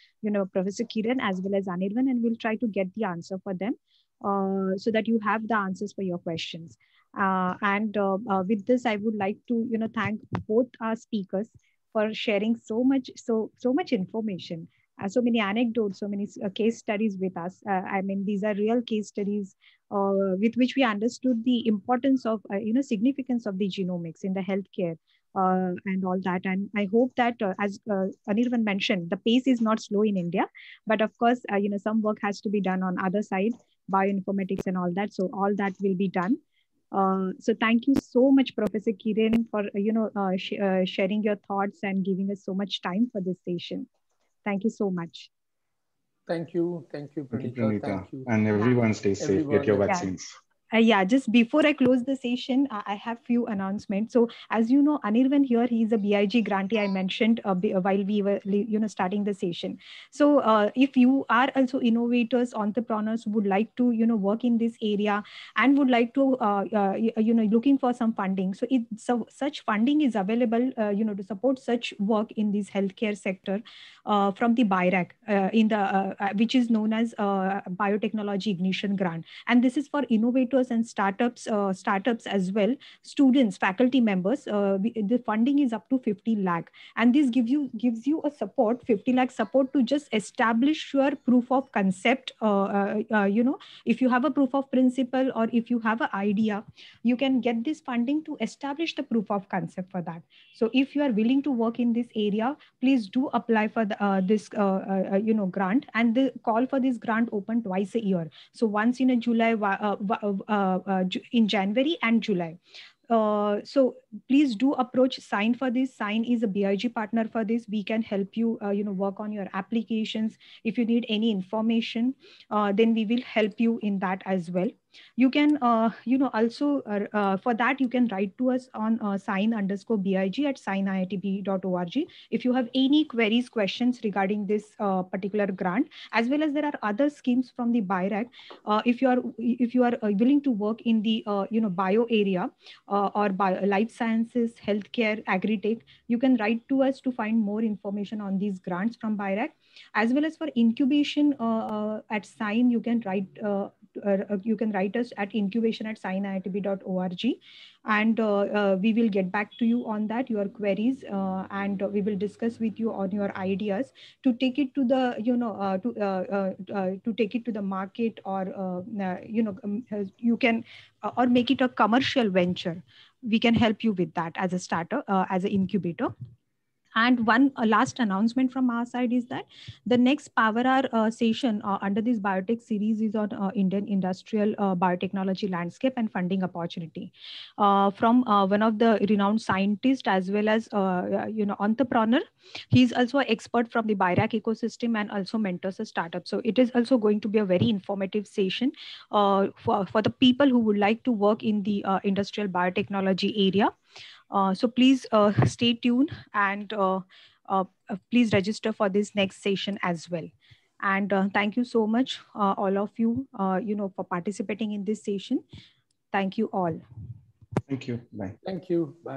Professor Kiran as well as Anirvan, and we'll try to get the answer for them, so that you have the answers for your questions. With this, I would like to, thank both our speakers for sharing so much information, so many anecdotes, so many case studies with us. I mean, these are real case studies with which we understood the importance of, significance of the genomics in the healthcare and all that. And I hope that, as Anirban mentioned, the pace is not slow in India, but of course, some work has to be done on other side, bioinformatics and all that. So all that will be done. So thank you so much, Professor Kiran, for sharing your thoughts and giving us so much time for this session. Thank you so much. Thank you, Pranita. Thank you. And everyone stay safe. Get your vaccines. Yeah, just before I close the session, I have few announcements. So as you know, Anirban here, he is a BIG grantee I mentioned while we were starting the session. So if you are also innovators, entrepreneurs who would like to work in this area and would like to looking for some funding. So such funding is available to support such work in this healthcare sector from the BIRAC in the which is known as Biotechnology Ignition Grant, and this is for innovators and startups as well, students, faculty members. The funding is up to 50 lakh, and this gives you a support, 50 lakh support, to just establish your proof of concept. If you have a proof of principle, or if you have an idea, you can get this funding to establish the proof of concept for that. So if you are willing to work in this area, please do apply for this grant, and the call for this grant open twice a year. So once in a July, in January and July. So please do approach Sign for this. Sign is a BIG partner for this. We can help you, work on your applications. If you need any information, then we will help you in that as well. You can, also for that, you can write to us on sign_BIG@signiitb.org. If you have any queries, questions regarding this particular grant, as well as there are other schemes from the BIRAC. If you are willing to work in the bio area or life sciences, healthcare, agri-tech, you can write to us to find more information on these grants from BIRAC. As well as for incubation at Sign, you can write us at incubation@signiitb.org, and we will get back to you on that, your queries, and we will discuss with you on your ideas to take it to the to take it to the market, or you can or make it a commercial venture. We can help you with that as a starter, as an incubator. And one last announcement from our side is that the next Power Hour session under this biotech series is on Indian industrial biotechnology landscape and funding opportunity, from one of the renowned scientists as well as entrepreneur. He's also an expert from the BIRAC ecosystem and also mentors a startup. So it is also going to be a very informative session for the people who would like to work in the industrial biotechnology area. So please stay tuned, and please register for this next session as well. And thank you so much, all of you, for participating in this session. Thank you all. Thank you. Bye. Thank you. Bye.